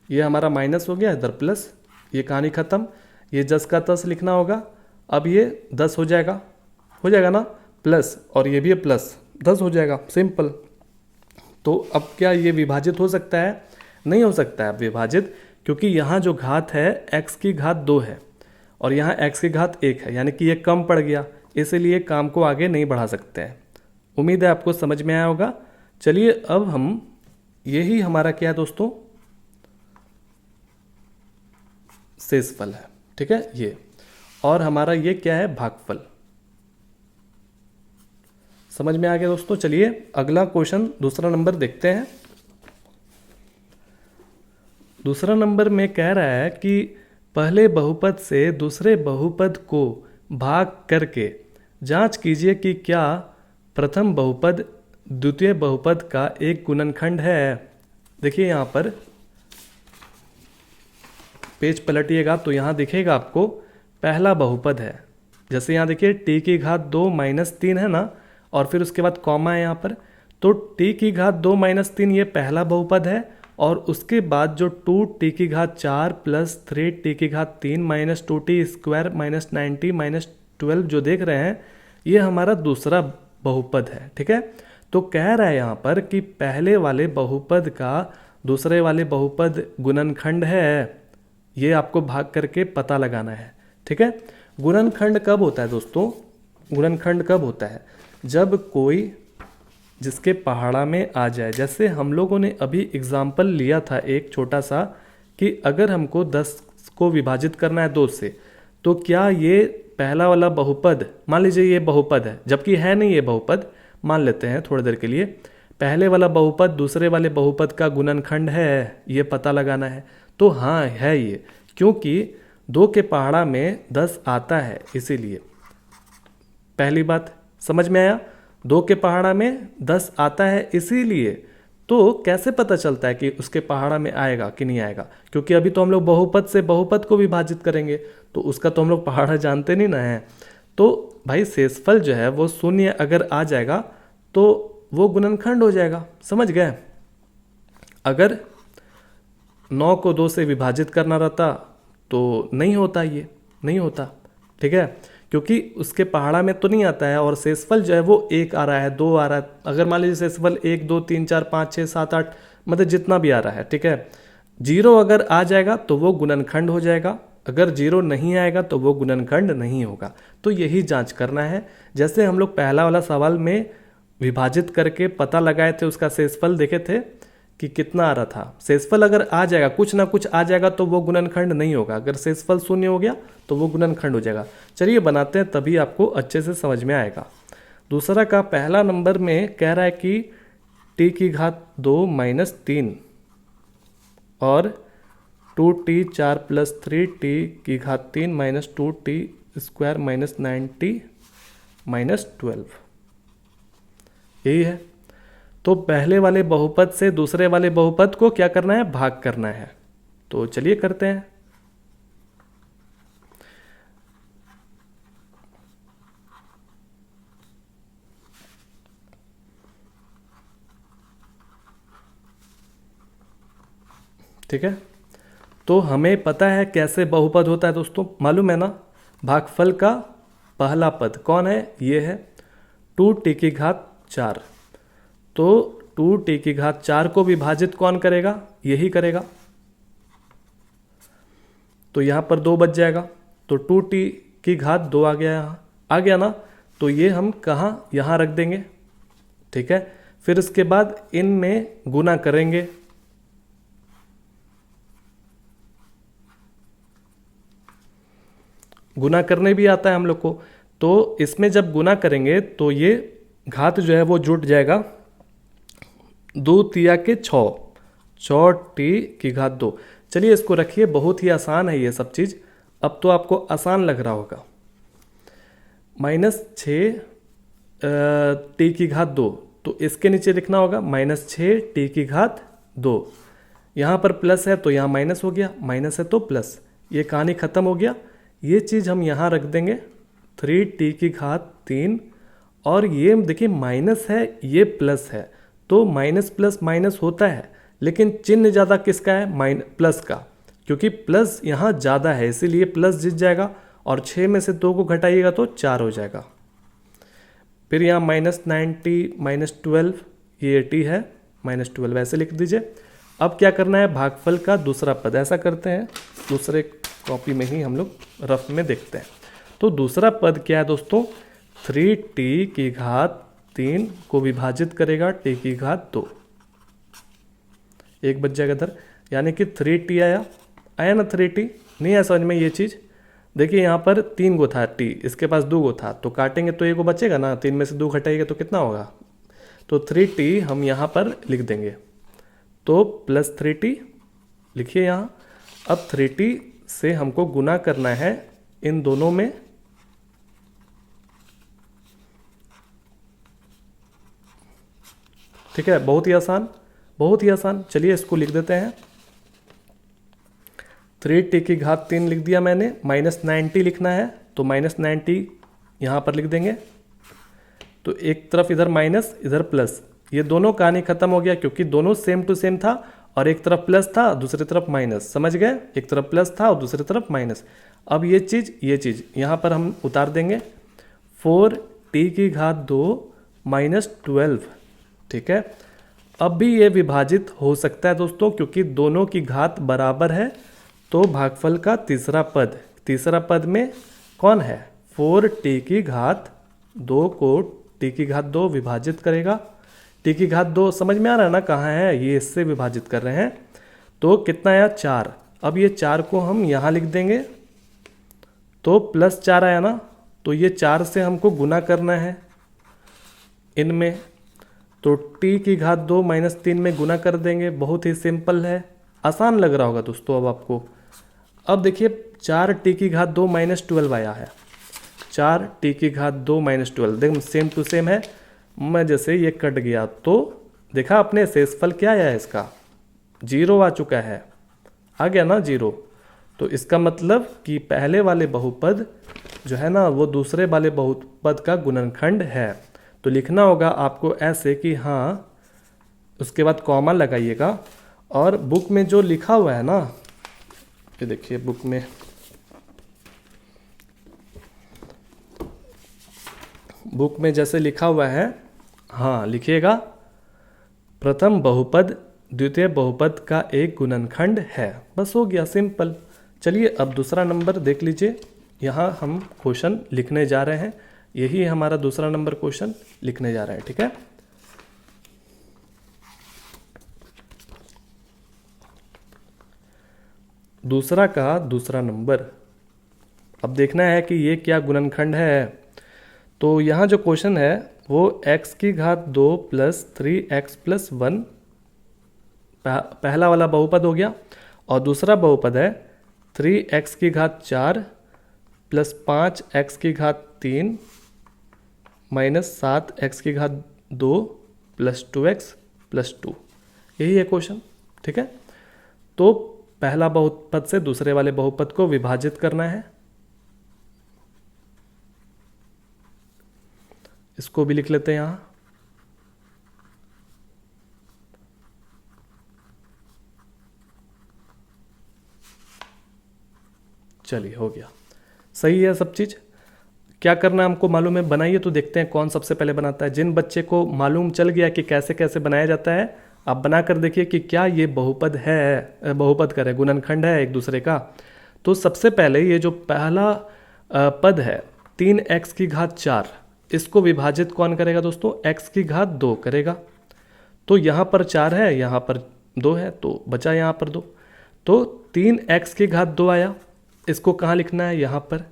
ये हमारा माइनस हो गया, इधर प्लस, ये कहानी ख़त्म। ये 10 का 10 लिखना होगा। अब ये 10 हो जाएगा ना, प्लस और ये भी प्लस 10 हो जाएगा, सिंपल। तो अब क्या ये विभाजित हो सकता है, नहीं हो सकता है विभाजित, क्योंकि यहाँ जो घात है x की घात 2 है और यहाँ x की घात 1 है, यानी कि ये कम पड़ गया, इसीलिए काम को आगे नहीं बढ़ा सकते हैं। उम्मीद है आपको समझ में आया होगा। चलिए अब हम, यही हमारा क्या है दोस्तों, शेषफल है। ठीक है, ये, और हमारा ये क्या है, भागफल। समझ में आ गया दोस्तों। चलिए अगला क्वेश्चन, दूसरा नंबर देखते हैं। दूसरा नंबर में कह रहा है कि पहले बहुपद से दूसरे बहुपद को भाग करके जांच कीजिए कि क्या प्रथम बहुपद द्वितीय बहुपद का एक गुणनखंड है। देखिए यहाँ पर पेज पलटिएगा तो यहाँ दिखेगा आपको पहला बहुपद है। जैसे यहाँ देखिए t की घात 2 माइनस 3 है ना, और फिर उसके बाद कॉमा है यहाँ पर, तो t की घात 2 माइनस 3 ये पहला बहुपद है, और उसके बाद जो 2t की घात 4 प्लस 3t की घात 3 minus 2t square minus 90 minus 12 जो देख रहे हैं, ये हमारा दूसरा बहुपद है। ठीक है, तो कह रहा है यहाँ पर कि पहले वाले बहुपद का दूसरे वाले बहुपद गुणनखंड है, ये आपको भाग करके पता लगाना है। ठीक है, गुणनखंड कब होता है दोस्तों, गुणनखंड कब होता है, जब कोई जिसके पहाड़ा में आ जाए। जैसे हम लोगों ने अभी एग्जाम्पल लिया था एक छोटा सा, कि अगर हमको 10 को विभाजित करना है 2 से, तो क्या ये पहला वाला बहुपद, मान लीजिए ये बहुपद है, जबकि है नहीं ये बहुपद, मान लेते हैं थोड़ी देर के लिए, पहले वाला बहुपद दूसरे वाले बहुपद का गुणनखंड है, ये पता लगाना है। तो हाँ है ये, क्योंकि 2 के पहाड़ा में 10 आता है, इसीलिए। पहली बात समझ में आया, 2 के पहाड़ा में 10 आता है इसीलिए। तो कैसे पता चलता है कि उसके पहाड़ा में आएगा कि नहीं आएगा, क्योंकि अभी तो हम लोग बहुपद से बहुपद को विभाजित करेंगे, तो उसका तो हम लोग पहाड़ा जानते नहीं ना है। तो भाई शेषफल जो है वो 0 अगर आ जाएगा तो वो गुणनखंड हो जाएगा, समझ गए। अगर 9 को 2 से विभाजित करना रहता तो नहीं होता, ये नहीं होता। ठीक है, क्योंकि उसके पहाड़ा में तो नहीं आता है, और शेषफल जो है वो 1 आ रहा है, 2 आ रहा है। अगर मान लीजिए शेषफल 1 2 3 4 5 6 7 8 मतलब जितना भी आ रहा है, ठीक है, 0 अगर आ जाएगा तो वो गुणनखंड हो जाएगा, अगर 0 नहीं आएगा तो वो गुणनखंड नहीं होगा। तो यही जांच करना है। जैसे हम लोग पहला वाला सवाल में विभाजित करके पता लगाए थे, उसका शेषफल देखे थे कि कितना आ रहा था। शेषफल अगर आ जाएगा, कुछ ना कुछ आ जाएगा, तो वो गुणनखंड नहीं होगा। अगर शेषफल 0 हो गया तो वो गुणनखंड हो जाएगा। चलिए बनाते हैं, तभी आपको अच्छे से समझ में आएगा। दूसरा का पहला नंबर में कह रहा है कि t की घात 2 माइनस 3 और 2t 4 प्लस 3t की घात 3 minus 2t square minus 9t minus 12, यही है। तो पहले वाले बहुपद से दूसरे वाले बहुपद को क्या करना है, भाग करना है। तो चलिए करते हैं। ठीक है, तो हमें पता है कैसे बहुपद होता है दोस्तों, मालूम है ना। भागफल का पहला पद कौन है, ये है 2t की घात 4। तो 2t की घात 4 को विभाजित कौन करेगा, यही करेगा। तो यहाँ पर 2 बच जाएगा, तो 2t की घात 2 आ गया, यहाँ आ गया ना। तो ये हम कहाँ, यहाँ रख देंगे। ठीक है, फिर इसके बाद इनमें गुना करेंगे। गुना करने भी आता है हम लोग को। तो इसमें जब गुना करेंगे तो ये घात जो है वो जुट जाएगा। 2 तिया के 6, 6t की घात 2। चलिए इसको रखिए, बहुत ही आसान है ये सब चीज़। अब तो आपको आसान लग रहा होगा। -6 t की घात 2, तो इसके नीचे लिखना होगा -6 t की घात 2। यहाँ पर प्लस है तो यहाँ माइनस हो गया, माइनस है तो प्लस, ये कहानी ख़त्म हो गया। ये चीज़ हम यहाँ रख देंगे 3t की घात 3, और ये देखिए माइनस है, ये प्लस है, तो माइनस प्लस माइनस होता है, लेकिन चिन्ह ज़्यादा किसका है, प्लस का, क्योंकि प्लस यहाँ ज़्यादा है इसीलिए प्लस जीत जाएगा। और 6 में से 2 को घटाइएगा तो 4 हो जाएगा। फिर यहाँ -90 -12, ये t है, -12 ऐसे लिख दीजिए। अब क्या करना है, भागफल का दूसरा पद, ऐसा करते हैं दूसरे कॉपी में ही हम लोग रफ में देखते हैं। तो दूसरा पद क्या है दोस्तों, 3t की घात 3 को विभाजित करेगा t की घात 2, एक बच जाएगा इधर, यानी कि 3t आया ना। 3t नहीं आया समझ में ये चीज़। देखिए यहाँ पर 3 गो था t, इसके पास 2 गो था, तो काटेंगे तो 1 गो बचेगा ना, 3 में से 2 घटाएंगे तो कितना होगा, तो 3t हम यहाँ पर लिख देंगे। तो प्लस 3t लिखिए यहाँ। अब 3t से हमको गुना करना है इन दोनों में। ठीक है, बहुत ही आसान, बहुत ही आसान। चलिए इसको लिख देते हैं। 3t की घात 3 लिख दिया मैंने, -90 लिखना है तो -90 यहाँ पर लिख देंगे। तो एक तरफ इधर माइनस इधर प्लस, ये दोनों कहानी खत्म हो गया, क्योंकि दोनों सेम टू सेम था, और एक तरफ प्लस था दूसरी तरफ माइनस, समझ गए, एक तरफ प्लस था और दूसरी तरफ माइनस। अब ये चीज़ यहाँ पर हम उतार देंगे, 4t की घात 2 -12। ठीक है, अब भी ये विभाजित हो सकता है दोस्तों, क्योंकि दोनों की घात बराबर है। तो भागफल का तीसरा पद में कौन है, 4t की घात 2 को t की घात 2 विभाजित करेगा। t की घात 2 समझ में आ रहा है ना, कहाँ है, ये इससे विभाजित कर रहे हैं। तो कितना आया, 4। अब ये 4 को हम यहाँ लिख देंगे, तो +4 आया ना। तो ये 4 से हमको गुना करना है इनमें, तो t की घात 2 -3 में गुना कर देंगे। बहुत ही सिंपल है, आसान लग रहा होगा दोस्तों अब आपको। अब देखिए 4t की घात 2 -12 आया है, 4t की घात 2 -12, देखो सेम टू सेम है। मैं जैसे ये कट गया तो देखा आपने शेषफल क्या आया है इसका, 0 आ चुका है, आ गया ना 0। तो इसका मतलब कि पहले वाले बहुपद जो है ना वो दूसरे वाले बहुपद का गुणनखंड है। तो लिखना होगा आपको ऐसे कि हाँ, उसके बाद कॉमा लगाइएगा। और बुक में जो लिखा हुआ है ना, ये देखिए बुक में जैसे लिखा हुआ है, हाँ लिखिएगा, प्रथम बहुपद द्वितीय बहुपद का एक गुणनखंड है। बस हो गया, सिंपल। चलिए अब दूसरा नंबर देख लीजिए, यहाँ हम क्वेश्चन लिखने जा रहे हैं, यही हमारा दूसरा नंबर क्वेश्चन लिखने जा रहे हैं। ठीक है, दूसरा का दूसरा नंबर। अब देखना है कि ये क्या गुणनखंड है। तो यहाँ जो क्वेश्चन है वो x की घात 2 + 3x + 1 पहला वाला बहुपद हो गया, और दूसरा बहुपद है 3x की घात 4 प्लस 5x की घात 3 माइनस 7x की घात 2 प्लस 2x प्लस 2। यही है क्वेश्चन, ठीक है। तो पहला बहुपद से दूसरे वाले बहुपद को विभाजित करना है। इसको भी लिख लेते हैं यहां। चलिए, हो गया, सही है सब चीज। क्या करना है हमको मालूम है, बनाइए तो देखते हैं कौन सबसे पहले बनाता है। जिन बच्चे को मालूम चल गया कि कैसे कैसे बनाया जाता है, आप बना कर देखिए कि क्या ये बहुपद है, बहुपद करे गुणनखंड है एक दूसरे का। तो सबसे पहले ये जो पहला पद है 3x की घात 4, इसको विभाजित कौन करेगा दोस्तों, x की घात 2 करेगा। तो यहाँ पर 4 है, यहाँ पर 2 है, तो बचा यहाँ पर 2। तो 3x की घात 2 आया, इसको कहाँ लिखना है, यहाँ पर।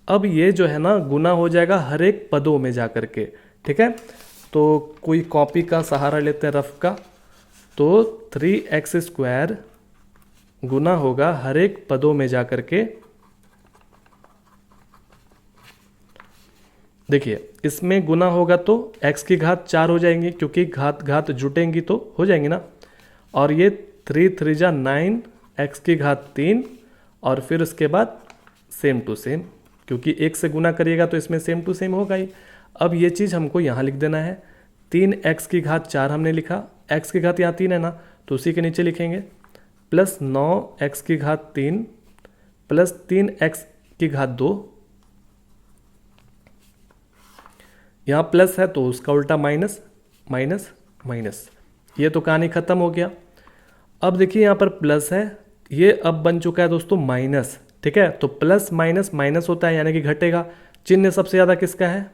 अब ये जो है ना गुना हो जाएगा हर एक पदों में जा कर के, ठीक है। तो कोई कॉपी का सहारा लेते हैं रफ का। तो 3x स्क्वायर गुना होगा हर एक पदों में जा कर के। देखिए इसमें गुना होगा तो x की घात 4 हो जाएंगी, क्योंकि घात घात जुटेंगी तो हो जाएंगी ना। और ये 3 3 जा 9 x की घात 3, और फिर उसके बाद सेम टू सेम, क्योंकि एक से गुना करिएगा तो इसमें सेम टू सेम होगा ही। अब ये चीज़ हमको यहाँ लिख देना है। 3x की घात 4 हमने लिखा, x की घात यहाँ 3 है ना, तो उसी के नीचे लिखेंगे प्लस 9x की घात 3 प्लस 3x की घात 2। यहाँ प्लस है तो उसका उल्टा माइनस, माइनस माइनस। ये तो कहानी खत्म हो गया। अब देखिए यहाँ पर प्लस है, ये अब बन चुका है दोस्तों माइनस, ठीक है। तो प्लस माइनस माइनस होता है, यानी कि घटेगा। चिन्ह सबसे ज़्यादा किसका है,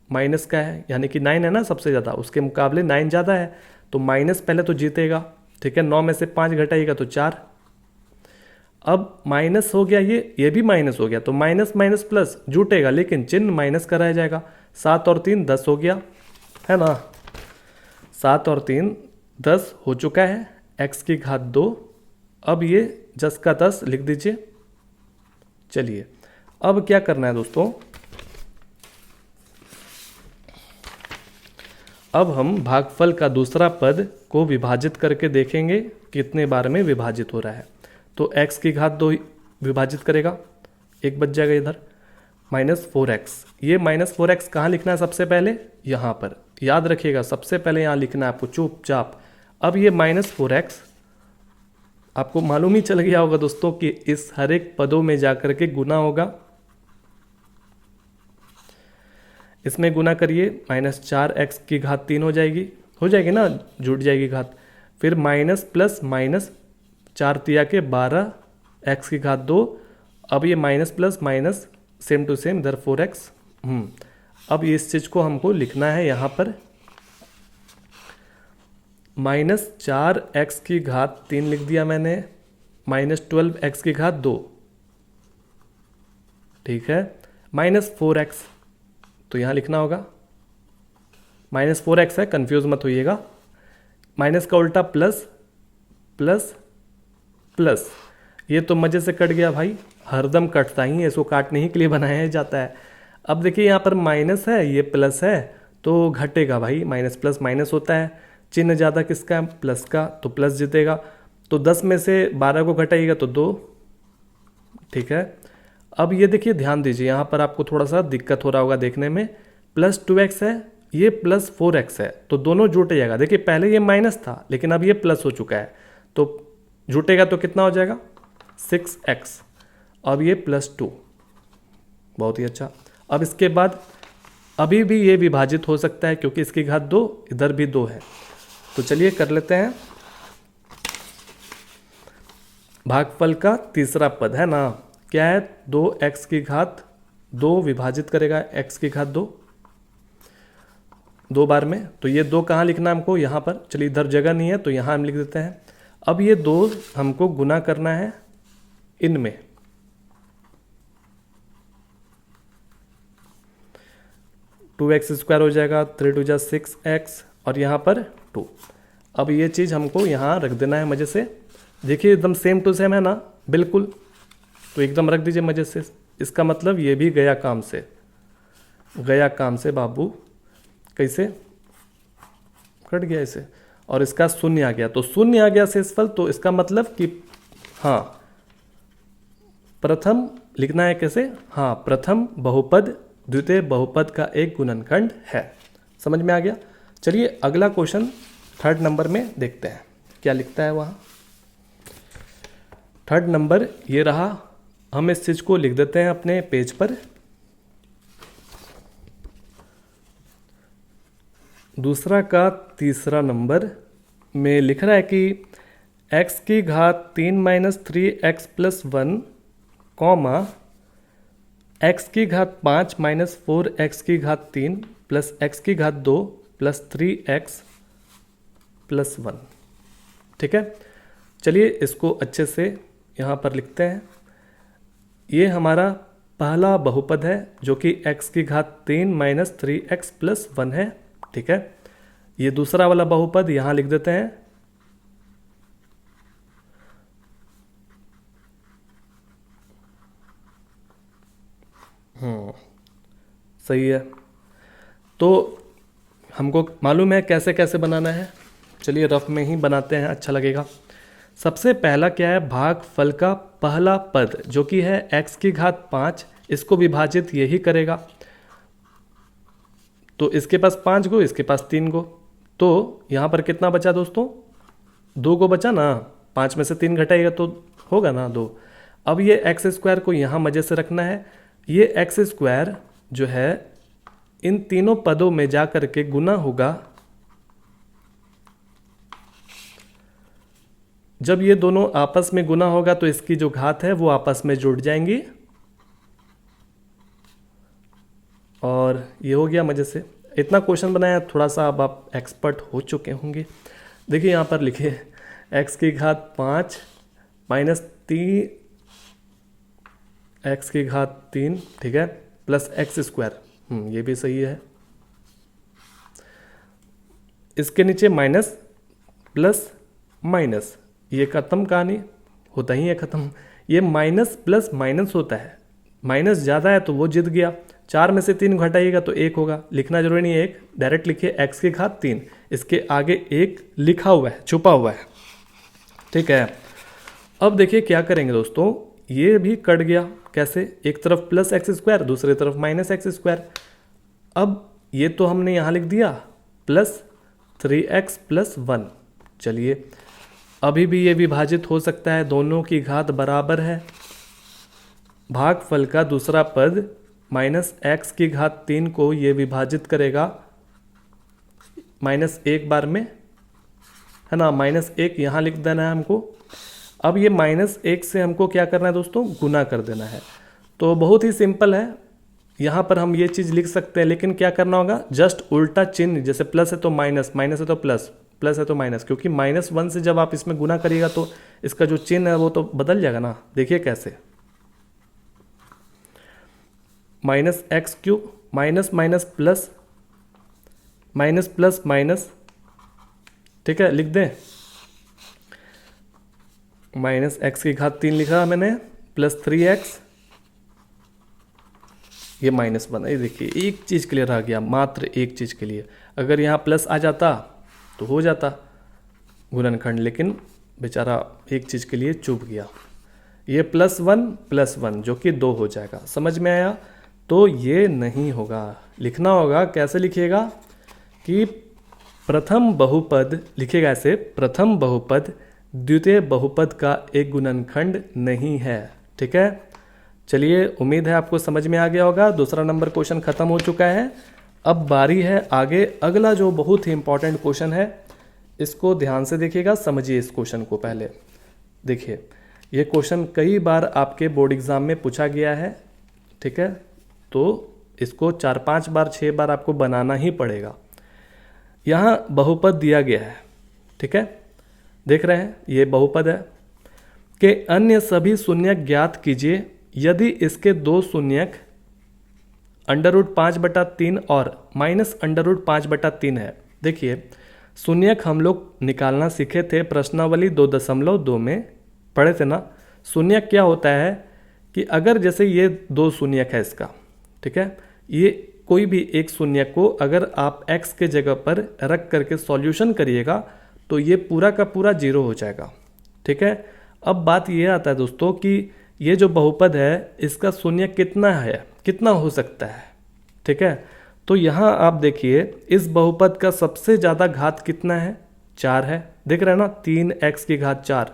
माइनस का है, यानी कि 9 है ना सबसे ज़्यादा, उसके मुकाबले 9 ज़्यादा है, तो माइनस पहले तो जीतेगा, ठीक है। 9 में से 5 घटाइएगा तो 4। अब माइनस हो गया, ये भी माइनस हो गया, तो माइनस माइनस प्लस जुटेगा, लेकिन चिन्ह माइनस का रह जाएगा। 7 और 3 10 हो गया, है ना। 7 और 3 10 हो चुका है, x की घात 2। अब ये 10 का 10 लिख दीजिए। चलिए अब क्या करना है दोस्तों, अब हम भागफल का दूसरा पद को विभाजित करके देखेंगे कितने बार में विभाजित हो रहा है। तो x की घात 2 विभाजित करेगा, एक बच जाएगा इधर, -4x। ये -4x कहाँ लिखना है सबसे पहले, यहाँ पर। याद रखिएगा सबसे पहले यहाँ लिखना है आपको चुपचाप। अब ये -4x आपको मालूम ही चल गया होगा दोस्तों कि इस हर एक पदों में जाकर के गुना होगा। इसमें गुना करिए, -4x की घात 3 हो जाएगी ना, जुट जाएगी घात। फिर माइनस प्लस माइनस, 4 तिया के 12, x की घात 2। अब ये minus plus minus same to same, इधर 4x। अब इस चीज़ को हमको लिखना है यहाँ पर, -4x की घात 3 लिख दिया मैंने, -12x की घात 2, ठीक है, -4x। तो यहाँ लिखना होगा -4x है, कंफ्यूज मत होइएगा। माइनस का उल्टा प्लस, प्लस प्लस। ये तो मजे से कट गया भाई, हरदम कटता ही है, इसको काटने ही के लिए बनाया जाता है। अब देखिए यहाँ पर माइनस है, ये प्लस है, तो घटेगा भाई, माइनस प्लस माइनस होता है। चिन्ह ज़्यादा किसका है, प्लस का, तो प्लस जीतेगा। तो 10 में से 12 को घटाइएगा तो 2, ठीक है। अब ये देखिए ध्यान दीजिए, यहाँ पर आपको थोड़ा सा दिक्कत हो रहा होगा देखने में। +2x है, ये +4x है, तो दोनों जुट जाएगा। देखिए पहले ये माइनस था, लेकिन अब ये प्लस हो चुका है, तो जुटेगा तो कितना हो जाएगा, 6x। अब ये +2, बहुत ही अच्छा। अब इसके बाद अभी भी ये विभाजित हो सकता है, क्योंकि इसकी घात 2, इधर भी 2 है। तो चलिए कर लेते हैं। भागफल का तीसरा पद है ना, क्या है, 2x की घात 2 विभाजित करेगा x की घात 2 2 बार में। तो ये 2 कहाँ लिखना है हमको, यहाँ पर। चलिए इधर जगह नहीं है तो यहाँ हम लिख देते हैं। अब ये 2 हमको गुना करना है इनमें, 2x² हो जाएगा, 3 2 जा 6x, और यहाँ पर 2। अब ये चीज़ हमको यहाँ रख देना है मजे से। देखिए एकदम सेम टू सेम है ना, बिल्कुल। तो एकदम रख दीजिए मजे से। इसका मतलब ये भी गया काम से, गया काम से बाबू। कैसे कट गया इसे, और इसका शून्य आ गया, तो शून्य आ गया शेषफल। तो इसका मतलब कि हाँ, प्रथम लिखना है कैसे, हाँ, प्रथम बहुपद द्वितीय बहुपद का एक गुणनखंड है। समझ में आ गया। चलिए अगला क्वेश्चन 3rd नंबर में देखते हैं क्या लिखता है वहाँ। 3rd नंबर ये रहा। हम इस चीज को लिख देते हैं अपने पेज पर। दूसरा का तीसरा नंबर में लिख रहा है कि x की घात 3 minus 3x plus 1 comma x की घात 5 माइनस 4x की घात 3 प्लस x की घात 2 प्लस 3x प्लस 1। ठीक है, चलिए इसको अच्छे से यहाँ पर लिखते हैं। ये हमारा पहला बहुपद है जो कि x की घात 3 माइनस 3x प्लस 1 है। ठीक है, ये दूसरा वाला बहुपद यहाँ लिख देते हैं। सही है। तो हमको मालूम है कैसे कैसे बनाना है। चलिए रफ में ही बनाते हैं, अच्छा लगेगा। सबसे पहला क्या है, भागफल का पहला पद जो कि है x की घात 5, इसको विभाजित यही करेगा। तो इसके पास 5 गो, इसके पास 3 गो, तो यहाँ पर कितना बचा दोस्तों, 2 गो बचा ना। 5 में से 3 घटाइएगा तो होगा ना 2। अब ये एक्स स्क्वायर को यहाँ मजे से रखना है। ये एक्स स्क्वायर जो है इन तीनों पदों में जा करके गुना होगा। जब ये दोनों आपस में गुना होगा तो इसकी जो घात है वो आपस में जुड़ जाएंगी, और ये हो गया मजे से। इतना क्वेश्चन बनाया, थोड़ा सा अब आप एक्सपर्ट हो चुके होंगे। देखिए यहाँ पर लिखिए x की घात 5 माइनस 3 x की घात 3, ठीक है, प्लस एक्स स्क्वायर। ये भी सही है। इसके नीचे माइनस प्लस माइनस, ये खत्म कहानी, होता ही है खत्म। ये माइनस प्लस माइनस होता है, माइनस ज़्यादा है तो वो जीत गया। 4 में से 3 घटाइएगा तो 1 होगा। लिखना जरूरी नहीं है 1, डायरेक्ट लिखिए x की घात 3, इसके आगे 1 लिखा हुआ है, छुपा हुआ है। ठीक है, अब देखिए क्या करेंगे दोस्तों, ये भी कट गया। कैसे, एक तरफ प्लस एक्स स्क्वायर, दूसरी तरफ माइनस एक्स स्क्वायर। अब ये तो हमने यहाँ लिख दिया प्लस 3x प्लस 1। चलिए अभी भी ये विभाजित हो सकता है, दोनों की घात बराबर है। भागफल का दूसरा पद माइनस एक्स की घात 3 को ये विभाजित करेगा -1 बार में, है ना। -1 यहाँ लिख देना है हमको। अब ये -1 से हमको क्या करना है दोस्तों, गुना कर देना है। तो बहुत ही सिंपल है, यहाँ पर हम ये चीज़ लिख सकते हैं, लेकिन क्या करना होगा, जस्ट उल्टा चिन्ह, जैसे प्लस है तो माइनस, माइनस है तो प्लस, प्लस है तो माइनस, क्योंकि -1 से जब आप इसमें गुना करिएगा तो इसका जो चिन्ह है वो तो बदल जाएगा ना। देखिए कैसे, -x³ minus minus plus, minus plus minus, ठीक है, लिख दें। -x की घात 3 लिखा मैंने, प्लस 3x, ये -1। ये देखिए एक चीज़ के लिए रह गया, मात्र एक चीज़ के लिए। अगर यहाँ प्लस आ जाता तो हो जाता गुणनखंड, लेकिन बेचारा एक चीज़ के लिए चूक गया। ये +1 जो कि 2 हो जाएगा। समझ में आया। तो ये नहीं होगा, लिखना होगा। कैसे लिखिएगा कि प्रथम बहुपद लिखिएगा ऐसे, प्रथम बहुपद द्वितीय बहुपद का एक गुणनखंड नहीं है। ठीक है, चलिए उम्मीद है आपको समझ में आ गया होगा। दूसरा नंबर क्वेश्चन खत्म हो चुका है। अब बारी है आगे, अगला जो बहुत ही इंपॉर्टेंट क्वेश्चन है, इसको ध्यान से देखिएगा, समझिए इस क्वेश्चन को। पहले देखिए, ये क्वेश्चन कई बार आपके बोर्ड एग्जाम में पूछा गया है। ठीक है, तो इसको 4-5 बार 6 बार आपको बनाना ही पड़ेगा। यहाँ बहुपद दिया गया है, ठीक है, देख रहे हैं, ये बहुपद है कि अन्य सभी शून्यक ज्ञात कीजिए यदि इसके 2 शून्यक √5/3 और -√5/3 है। देखिए शून्यक हम लोग निकालना सीखे थे प्रश्नावली 2.2 में पढ़े थे ना। शून्यक क्या होता है कि अगर जैसे ये दो शून्यक है इसका, ठीक है, ये कोई भी एक शून्यक को अगर आप x के जगह पर रख करके सॉल्यूशन करिएगा तो ये पूरा का पूरा 0 हो जाएगा, ठीक है। अब बात ये आता है दोस्तों कि ये जो बहुपद है इसका शून्यक कितना है, कितना हो सकता है, ठीक है। तो यहाँ आप देखिए इस बहुपद का सबसे ज़्यादा घात कितना है, 4 है, देख रहे हैं ना, 3x की घात 4,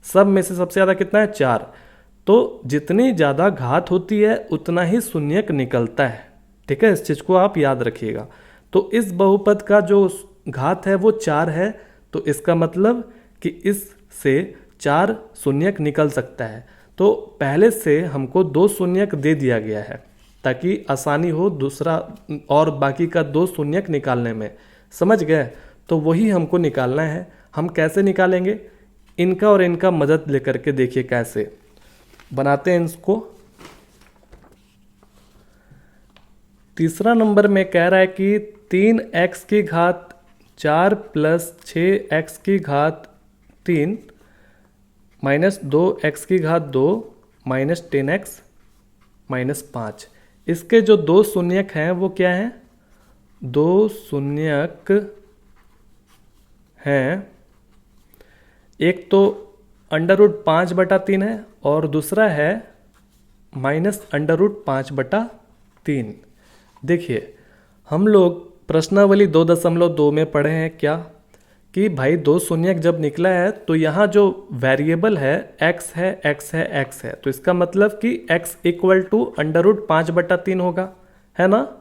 सब में से सबसे ज़्यादा कितना है, 4। तो जितनी ज़्यादा घात होती है उतना ही शून्यक निकलता है, ठीक है, इस चीज़ को आप याद रखिएगा। तो इस बहुपद का जो घात है वो 4 है, तो इसका मतलब कि इससे 4 शून्यक निकल सकता है। तो पहले से हमको 2 शून्यक दे दिया गया है ताकि आसानी हो दूसरा और बाकी का 2 शून्यक निकालने में, समझ गए। तो वही हमको निकालना है। हम कैसे निकालेंगे, इनका और इनका मदद लेकर के देखिए कैसे बनाते हैं इसको। तीसरा नंबर में कह रहा है कि 3x की घात 4 प्लस 6x की घात 3 माइनस 2x की घात 2 माइनस 10x माइनस 5। इसके जो 2 शून्यक हैं वो क्या हैं, 2 शून्यक हैं, एक तो √5/3 है और दूसरा है -√5/3। देखिए हम लोग प्रश्नावली 2.2 में पढ़े हैं क्या कि भाई 2 शून्यक जब निकला है तो यहाँ जो वेरिएबल है x है, x है, x है, तो इसका मतलब कि x इक्वल टू √5/3 होगा, है ना।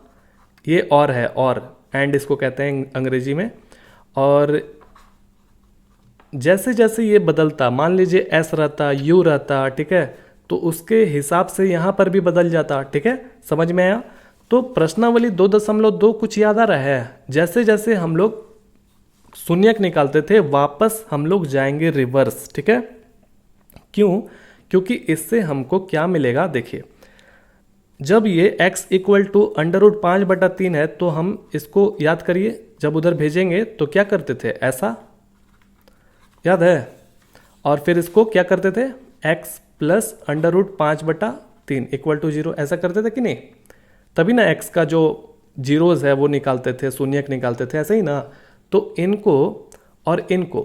ये और है, और एंड इसको कहते हैं अंग्रेजी में। और जैसे जैसे ये बदलता, मान लीजिए s रहता, u रहता, ठीक है, तो उसके हिसाब से यहाँ पर भी बदल जाता, ठीक है, समझ में आया। तो प्रश्नावली 2.2 कुछ याद आ रहा है, जैसे जैसे हम लोग शून्यक निकालते थे वापस हम लोग जाएंगे रिवर्स, ठीक है। क्यों, क्योंकि इससे हमको क्या मिलेगा, देखिए जब ये x इक्वल टू √5/3 है तो हम इसको याद करिए, जब उधर भेजेंगे तो क्या करते थे, ऐसा याद है, और फिर इसको क्या करते थे, x प्लस √5/3 इक्वल टू 0, ऐसा करते थे कि नहीं, तभी ना x का जो जीरोज है वो निकालते थे, शून्यक निकालते थे, ऐसे ही ना। तो इनको और इनको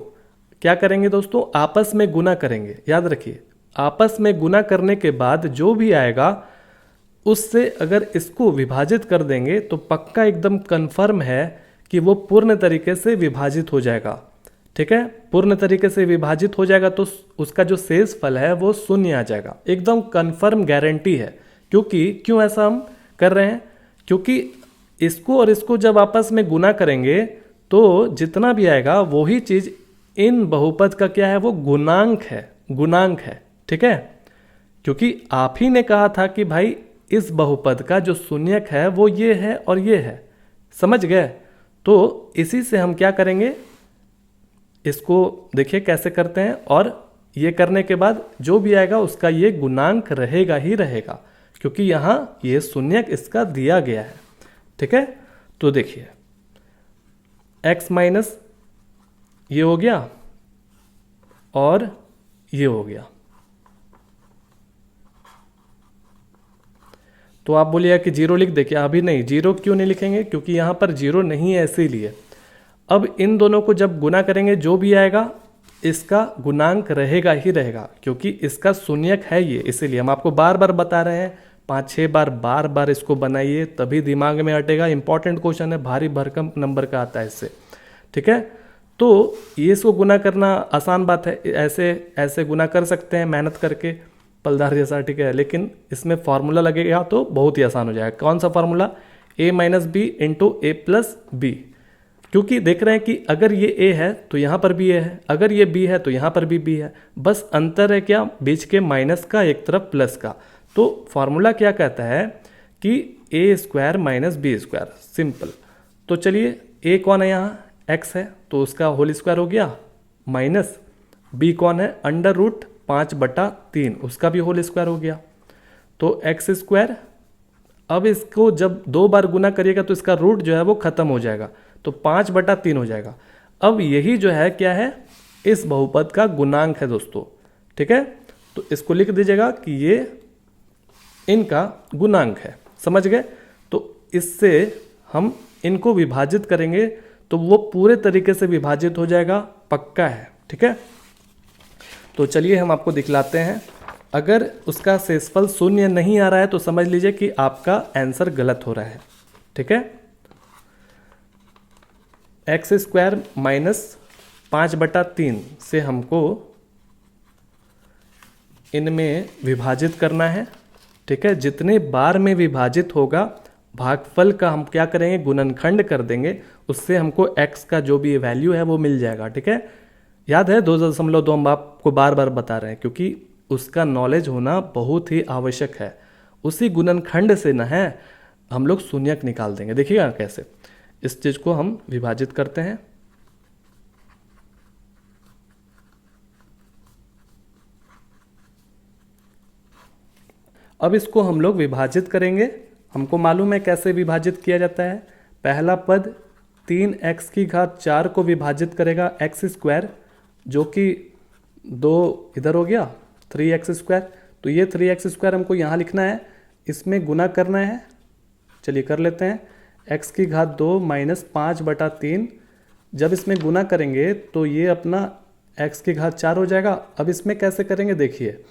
क्या करेंगे दोस्तों, आपस में गुना करेंगे, याद रखिए। आपस में गुना करने के बाद जो भी आएगा उससे अगर इसको विभाजित कर देंगे तो पक्का एकदम कंफर्म है कि वो पूर्ण तरीके से विभाजित हो जाएगा, ठीक है। पूर्ण तरीके से विभाजित हो जाएगा तो उसका जो शेष फल है वो शून्य आ जाएगा, एकदम कंफर्म गारंटी है। क्यों ऐसा हम कर रहे हैं, क्योंकि इसको और इसको जब आपस में गुना करेंगे तो जितना भी आएगा वही चीज इन बहुपद का क्या है, वो गुणांक है, ठीक है। क्योंकि आप ही ने कहा था कि भाई इस बहुपद का जो शून्यक है वो ये है और ये है, समझ गए। तो इसी से हम क्या करेंगे, इसको देखिए कैसे करते हैं, और ये करने के बाद जो भी आएगा उसका ये गुणांक रहेगा ही रहेगा, क्योंकि यहाँ ये शून्यक इसका दिया गया है, ठीक है। तो देखिए x माइनस ये हो गया और ये हो गया। तो आप बोलिएगा कि 0 लिख दे क्या, अभी नहीं, 0 क्यों नहीं लिखेंगे, क्योंकि यहाँ पर 0 नहीं है इसीलिए। अब इन दोनों को जब गुना करेंगे जो भी आएगा इसका गुणांक रहेगा ही रहेगा, क्योंकि इसका शून्यक है ये, इसीलिए हम आपको बार बार बता रहे हैं, 5-6 बार बार इसको बनाइए तभी दिमाग में हटेगा। इंपॉर्टेंट क्वेश्चन है, भारी भरकम नंबर का आता है इससे, ठीक है। तो ये इसको गुना करना आसान बात है, ऐसे गुना कर सकते हैं मेहनत करके पलदार जैसा, ठीक है, लेकिन इसमें फार्मूला लगेगा तो बहुत ही आसान हो जाएगा। कौन सा formula, a minus B into A plus B, क्योंकि देख रहे हैं कि अगर ये a है तो यहाँ पर भी a है, अगर ये b है तो यहाँ पर भी b है, बस अंतर है क्या, बीच के माइनस का एक तरफ प्लस का। तो फार्मूला क्या कहता है कि a² माइनस b², सिंपल। तो चलिए a कौन है, यहाँ x है तो उसका होल स्क्वायर हो गया, माइनस b कौन है, √5/3, उसका भी होल स्क्वायर हो गया, तो x²। अब इसको जब 2 बार गुना करिएगा तो इसका रूट जो है वो खत्म हो जाएगा, तो 5/3 हो जाएगा। अब यही जो है क्या है, इस बहुपद का गुणांक है दोस्तों। ठीक है, तो इसको लिख दीजिएगा कि ये इनका गुणांक है। समझ गए? तो इससे हम इनको विभाजित करेंगे तो वो पूरे तरीके से विभाजित हो जाएगा, पक्का है। ठीक है, तो चलिए हम आपको दिखलाते हैं। अगर उसका शेषफल शून्य नहीं आ रहा है तो समझ लीजिए कि आपका आंसर गलत हो रहा है। ठीक है, एक्स स्क्वायर माइनस 5/3 से हमको इनमें विभाजित करना है। ठीक है, जितने बार में विभाजित होगा भागफल का हम क्या करेंगे, गुणनखंड कर देंगे, उससे हमको x का जो भी वैल्यू है वो मिल जाएगा। ठीक है, याद है 2.2 हम आपको बार बार बता रहे हैं क्योंकि उसका नॉलेज होना बहुत ही आवश्यक है। उसी गुणनखंड से न है हम लोग शून्यक निकाल देंगे। देखिएगा कैसे इस चीज को हम विभाजित करते हैं। अब इसको हम लोग विभाजित करेंगे। हमको मालूम है कैसे विभाजित किया जाता है। पहला पद 3x⁴ को विभाजित करेगा x², जो कि 2 इधर हो गया 3x²। तो ये 3x² हमको यहाँ लिखना है, इसमें गुना करना है। चलिए कर लेते हैं। x⁴ माइनस 5/3 जब इसमें गुना करेंगे तो ये अपना x⁴ हो जाएगा। अब इसमें कैसे करेंगे देखिए,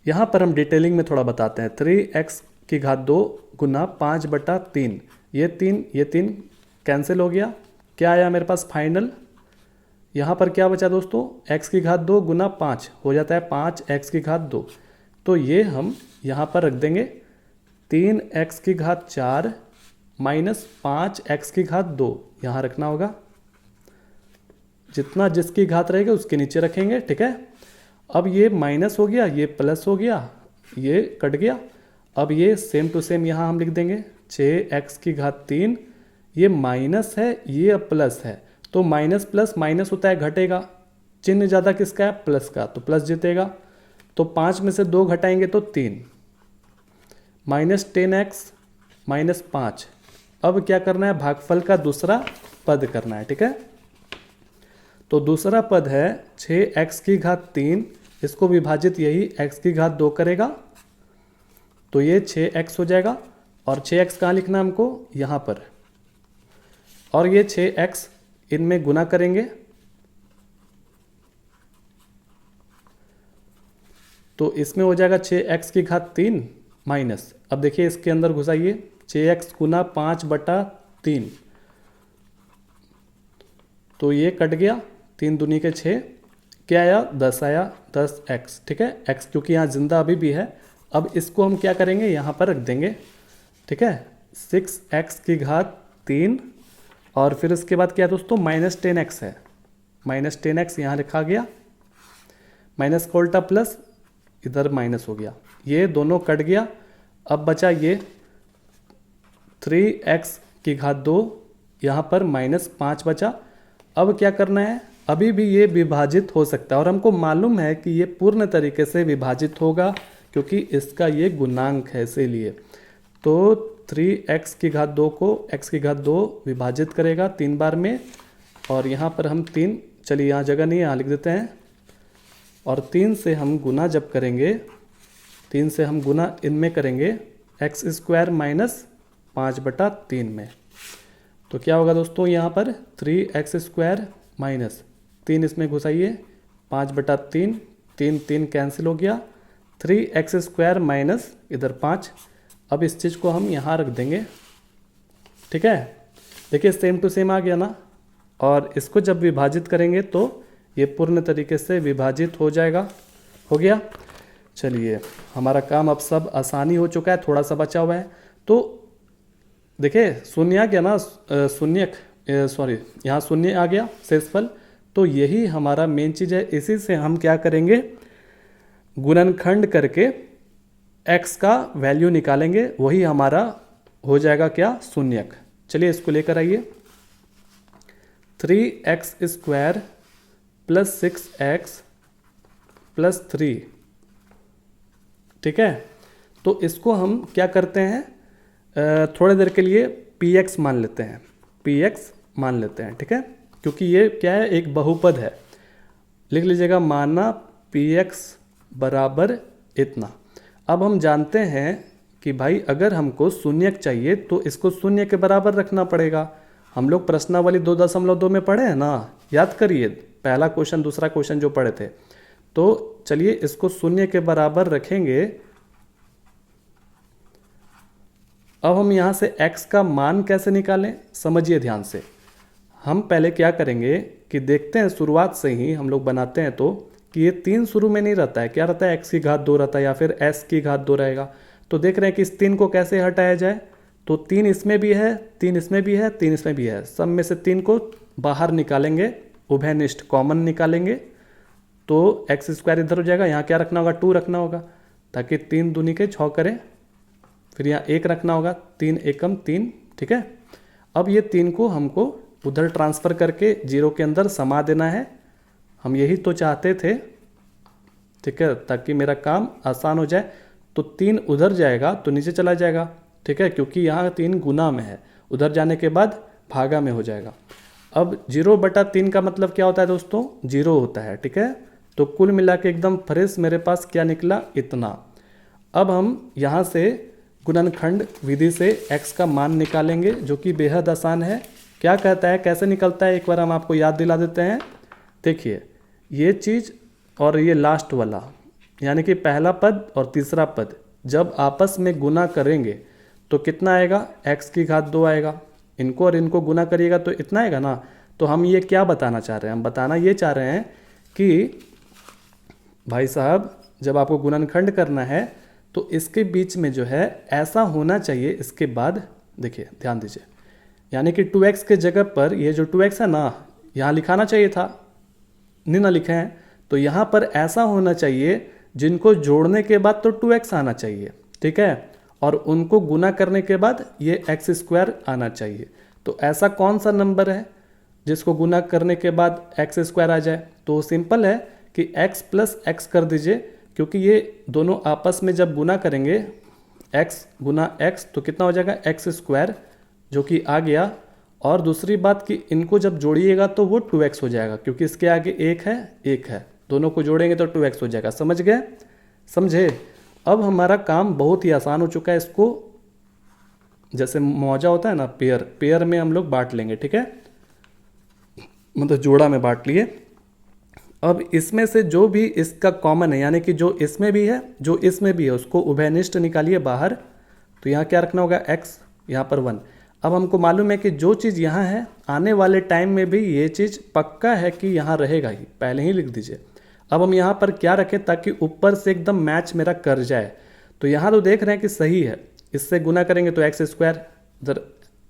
यहाँ पर हम डिटेलिंग में थोड़ा बताते हैं। 3x⁴ गुना 5/3, ये 3 कैंसिल हो गया। क्या आया मेरे पास फाइनल? यहाँ पर क्या बचा दोस्तों, x⁴ गुना 5 हो जाता है 5x⁴। तो ये हम यहाँ पर रख देंगे 3x⁴ माइनस 5x⁴, यहाँ रखना होगा। जितना जिसकी घात रहेगा उसके नीचे रखेंगे। ठीक है, अब ये माइनस हो गया, ये प्लस हो गया, ये कट गया। अब ये सेम टू सेम यहाँ हम लिख देंगे 6x⁴। ये माइनस है, ये अब प्लस है, तो माइनस प्लस माइनस होता है, घटेगा। चिन्ह ज़्यादा किसका है, प्लस का, तो प्लस जीतेगा। तो 5 में से 2 घटाएंगे तो 3, माइनस 10x माइनस 5। अब क्या करना है, भागफल का दूसरा पद करना है। ठीक है, तो दूसरा पद है 6x⁴, इसको विभाजित यही x⁴ करेगा, तो ये 6x हो जाएगा। और 6x कहाँ लिखना है हमको, यहाँ पर। और ये 6x इनमें गुना करेंगे तो इसमें हो जाएगा 6x⁴ माइनस, अब देखिए इसके अंदर घुसाइए, 6x गुना 5/3, तो ये कट गया, 3 दूनी के 6, क्या आया 10 आया, 10x। ठीक है, x क्योंकि यहाँ जिंदा अभी भी है। अब इसको हम क्या करेंगे, यहाँ पर रख देंगे। ठीक है, 6x⁴, और फिर उसके बाद क्या है दोस्तों, माइनस 10x है, माइनस 10x यहाँ लिखा गया, माइनस का उल्टा प्लस, इधर माइनस हो गया, ये दोनों कट गया। अब बचा ये 3x⁴, यहाँ पर माइनस 5 बचा। अब क्या करना है, अभी भी ये विभाजित हो सकता है और हमको मालूम है कि ये पूर्ण तरीके से विभाजित होगा क्योंकि इसका ये गुणांक है, इसीलिए। तो 3x⁴ को x⁴ विभाजित करेगा 3 बार में, और यहाँ पर हम 3, चलिए यहाँ जगह नहीं है, यहाँ लिख देते हैं। और 3 से हम गुना जब करेंगे, 3 से हम गुना इनमें करेंगे x² माइनस 5/3 में, तो क्या होगा दोस्तों, यहाँ पर 3x² माइनस 3 इसमें घुसाइए, 5/3, 3 कैंसिल हो गया, 3x² माइनस इधर 5। अब इस चीज़ को हम यहाँ रख देंगे। ठीक है, देखिए सेम टू सेम आ गया ना। और इसको जब विभाजित करेंगे तो ये पूर्ण तरीके से विभाजित हो जाएगा। हो गया, चलिए हमारा काम अब सब आसानी हो चुका है, थोड़ा सा बचा हुआ है। तो देखिए शून्य आ गया ना, यहाँ शून्य आ गया शेषफल। तो यही हमारा मेन चीज़ है, इसी से हम क्या करेंगे, गुणनखंड करके x का वैल्यू निकालेंगे, वही हमारा हो जाएगा क्या, शून्यक। चलिए इसको लेकर आइए, 3x² प्लस 6x प्लस 3। ठीक है, तो इसको हम क्या करते हैं, थोड़ी देर के लिए px मान लेते हैं, px मान लेते हैं। ठीक है, क्योंकि ये क्या है, एक बहुपद है। लिख लीजिएगा माना पी एक्स बराबर इतना। अब हम जानते हैं कि भाई अगर हमको शून्यक चाहिए तो इसको शून्य के बराबर रखना पड़ेगा। हम लोग प्रश्नावली 2.2 में पढ़े हैं ना, याद करिए पहला क्वेश्चन दूसरा क्वेश्चन जो पढ़े थे। तो चलिए इसको शून्य के बराबर रखेंगे। अब हम यहाँ से x का मान कैसे निकालें, समझिए ध्यान से। हम पहले क्या करेंगे कि देखते हैं शुरुआत से ही हम लोग बनाते हैं तो कि ये 3 शुरू में नहीं रहता है, क्या रहता है, x की घात 2 रहता है या फिर s की घात 2 रहेगा। तो देख रहे हैं कि इस 3 को कैसे हटाया जाए। तो 3 इसमें भी है, 3 इसमें भी है, 3 इसमें भी है, सब में से 3 को बाहर निकालेंगे, उभयनिष्ठ कॉमन निकालेंगे तो एक्स स्क्वायर इधर हो जाएगा। यहाँ क्या रखना होगा, 2 रखना होगा ताकि 3 दूनी के 6 करें। फिर यहाँ 1 रखना होगा, 3 एकम 3, ठीक है। अब ये 3 को हमको उधर ट्रांसफ़र करके 0 के अंदर समा देना है। हम यही तो चाहते थे, ठीक है, ताकि मेरा काम आसान हो जाए। तो 3 उधर जाएगा तो नीचे चला जाएगा, ठीक है, क्योंकि यहाँ 3 गुना में है, उधर जाने के बाद भागा में हो जाएगा। अब 0/3 का मतलब क्या होता है दोस्तों, 0 होता है, ठीक है। तो कुल मिला के एकदम फ्रेश मेरे पास क्या निकला, इतना। अब हम यहाँ से गुणनखंड विधि से x का मान निकालेंगे जो कि बेहद आसान है। क्या कहता है, कैसे निकलता है, एक बार हम आपको याद दिला देते हैं। देखिए ये चीज़ और ये लास्ट वाला यानी कि पहला पद और तीसरा पद जब आपस में गुना करेंगे तो कितना आएगा, x की घात 2 आएगा। इनको और इनको गुना करिएगा तो इतना आएगा ना। तो हम ये क्या बताना चाह रहे हैं, हम बताना ये चाह रहे हैं कि भाई साहब जब आपको गुणनखंड करना है तो इसके बीच में जो है ऐसा होना चाहिए। इसके बाद देखिए ध्यान दीजिए, यानी कि 2x के जगह पर ये जो 2x है ना यहाँ लिखाना चाहिए था, नहीं ना लिखे हैं। तो यहाँ पर ऐसा होना चाहिए जिनको जोड़ने के बाद तो 2x आना चाहिए, ठीक है, और उनको गुना करने के बाद ये x² आना चाहिए। तो ऐसा कौन सा नंबर है जिसको गुना करने के बाद x² आ जाए। तो सिंपल है कि x + x कर दीजिए, क्योंकि ये दोनों आपस में जब गुना करेंगे x गुना x तो कितना हो जाएगा, x² जो कि आ गया। और दूसरी बात कि इनको जब जोड़िएगा तो वो 2x हो जाएगा, क्योंकि इसके आगे 1 है, दोनों को जोड़ेंगे तो 2x हो जाएगा। समझ गए, समझे। अब हमारा काम बहुत ही आसान हो चुका है। इसको जैसे मौजा होता है ना, पेयर में हम लोग बांट लेंगे, ठीक है, मतलब जोड़ा में बांट लिए। अब इसमें से जो भी इसका कॉमन है, यानी कि जो इसमें भी है जो इसमें भी है, उसको उभयनिष्ठ निकालिए बाहर। तो यहाँ क्या रखना होगा, x, यहाँ पर 1। अब हमको मालूम है कि जो चीज़ यहाँ है आने वाले टाइम में भी ये चीज़ पक्का है कि यहाँ रहेगा ही, पहले ही लिख दीजिए। अब हम यहाँ पर क्या रखें ताकि ऊपर से एकदम मैच मेरा कर जाए। तो यहाँ तो देख रहे हैं कि सही है, इससे गुना करेंगे तो x² इधर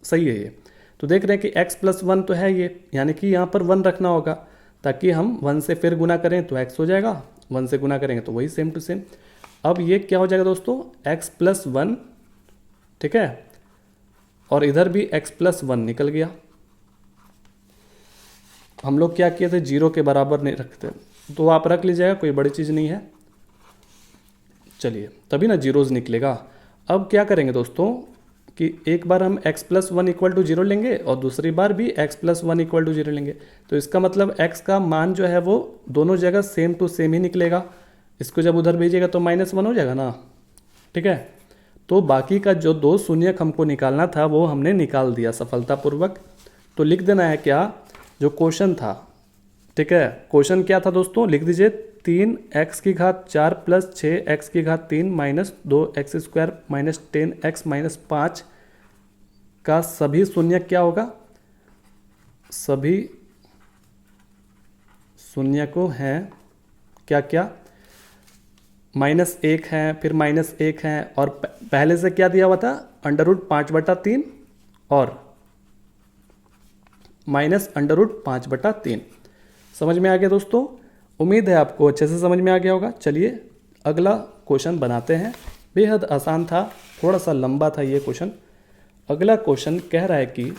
सही है ये। तो देख रहे हैं कि x + 1 तो है ये, यानी कि यहाँ पर 1 रखना होगा ताकि हम 1 से फिर गुना करें तो x हो जाएगा, 1 से गुना करेंगे तो वही सेम टू सेम। अब ये क्या हो जाएगा दोस्तों, x + 1, ठीक है, और इधर भी x + 1 निकल गया। हम लोग क्या किए थे, 0 के बराबर नहीं रखते, तो आप रख लीजिएगा, कोई बड़ी चीज़ नहीं है। चलिए तभी ना जीरोज़ निकलेगा। अब क्या करेंगे दोस्तों कि एक बार हम x + 1 = 0 लेंगे और दूसरी बार भी x + 1 = 0 लेंगे। तो इसका मतलब x का मान जो है वो दोनों जगह सेम टू सेम ही निकलेगा। इसको जब उधर भेजिएगा तो -1 हो जाएगा ना, ठीक है। तो बाकी का जो 2 शून्यक हमको निकालना था वो हमने निकाल दिया सफलतापूर्वक। तो लिख देना है क्या, जो क्वेश्चन था, ठीक है। क्वेश्चन क्या था दोस्तों, लिख दीजिए 3x की घात 4 + 6x की घात 3 - 2x² - 10x - 5 का सभी शून्यक क्या होगा, सभी शून्यकों हैं क्या क्या, -1 है, फिर -1 है, और पहले से क्या दिया हुआ था, √5/3 और -√5/3। समझ में आ गया दोस्तों, उम्मीद है आपको अच्छे से समझ में आ गया होगा। चलिए अगला क्वेश्चन बनाते हैं। बेहद आसान था, थोड़ा सा लंबा था ये क्वेश्चन। अगला क्वेश्चन कह रहा है कि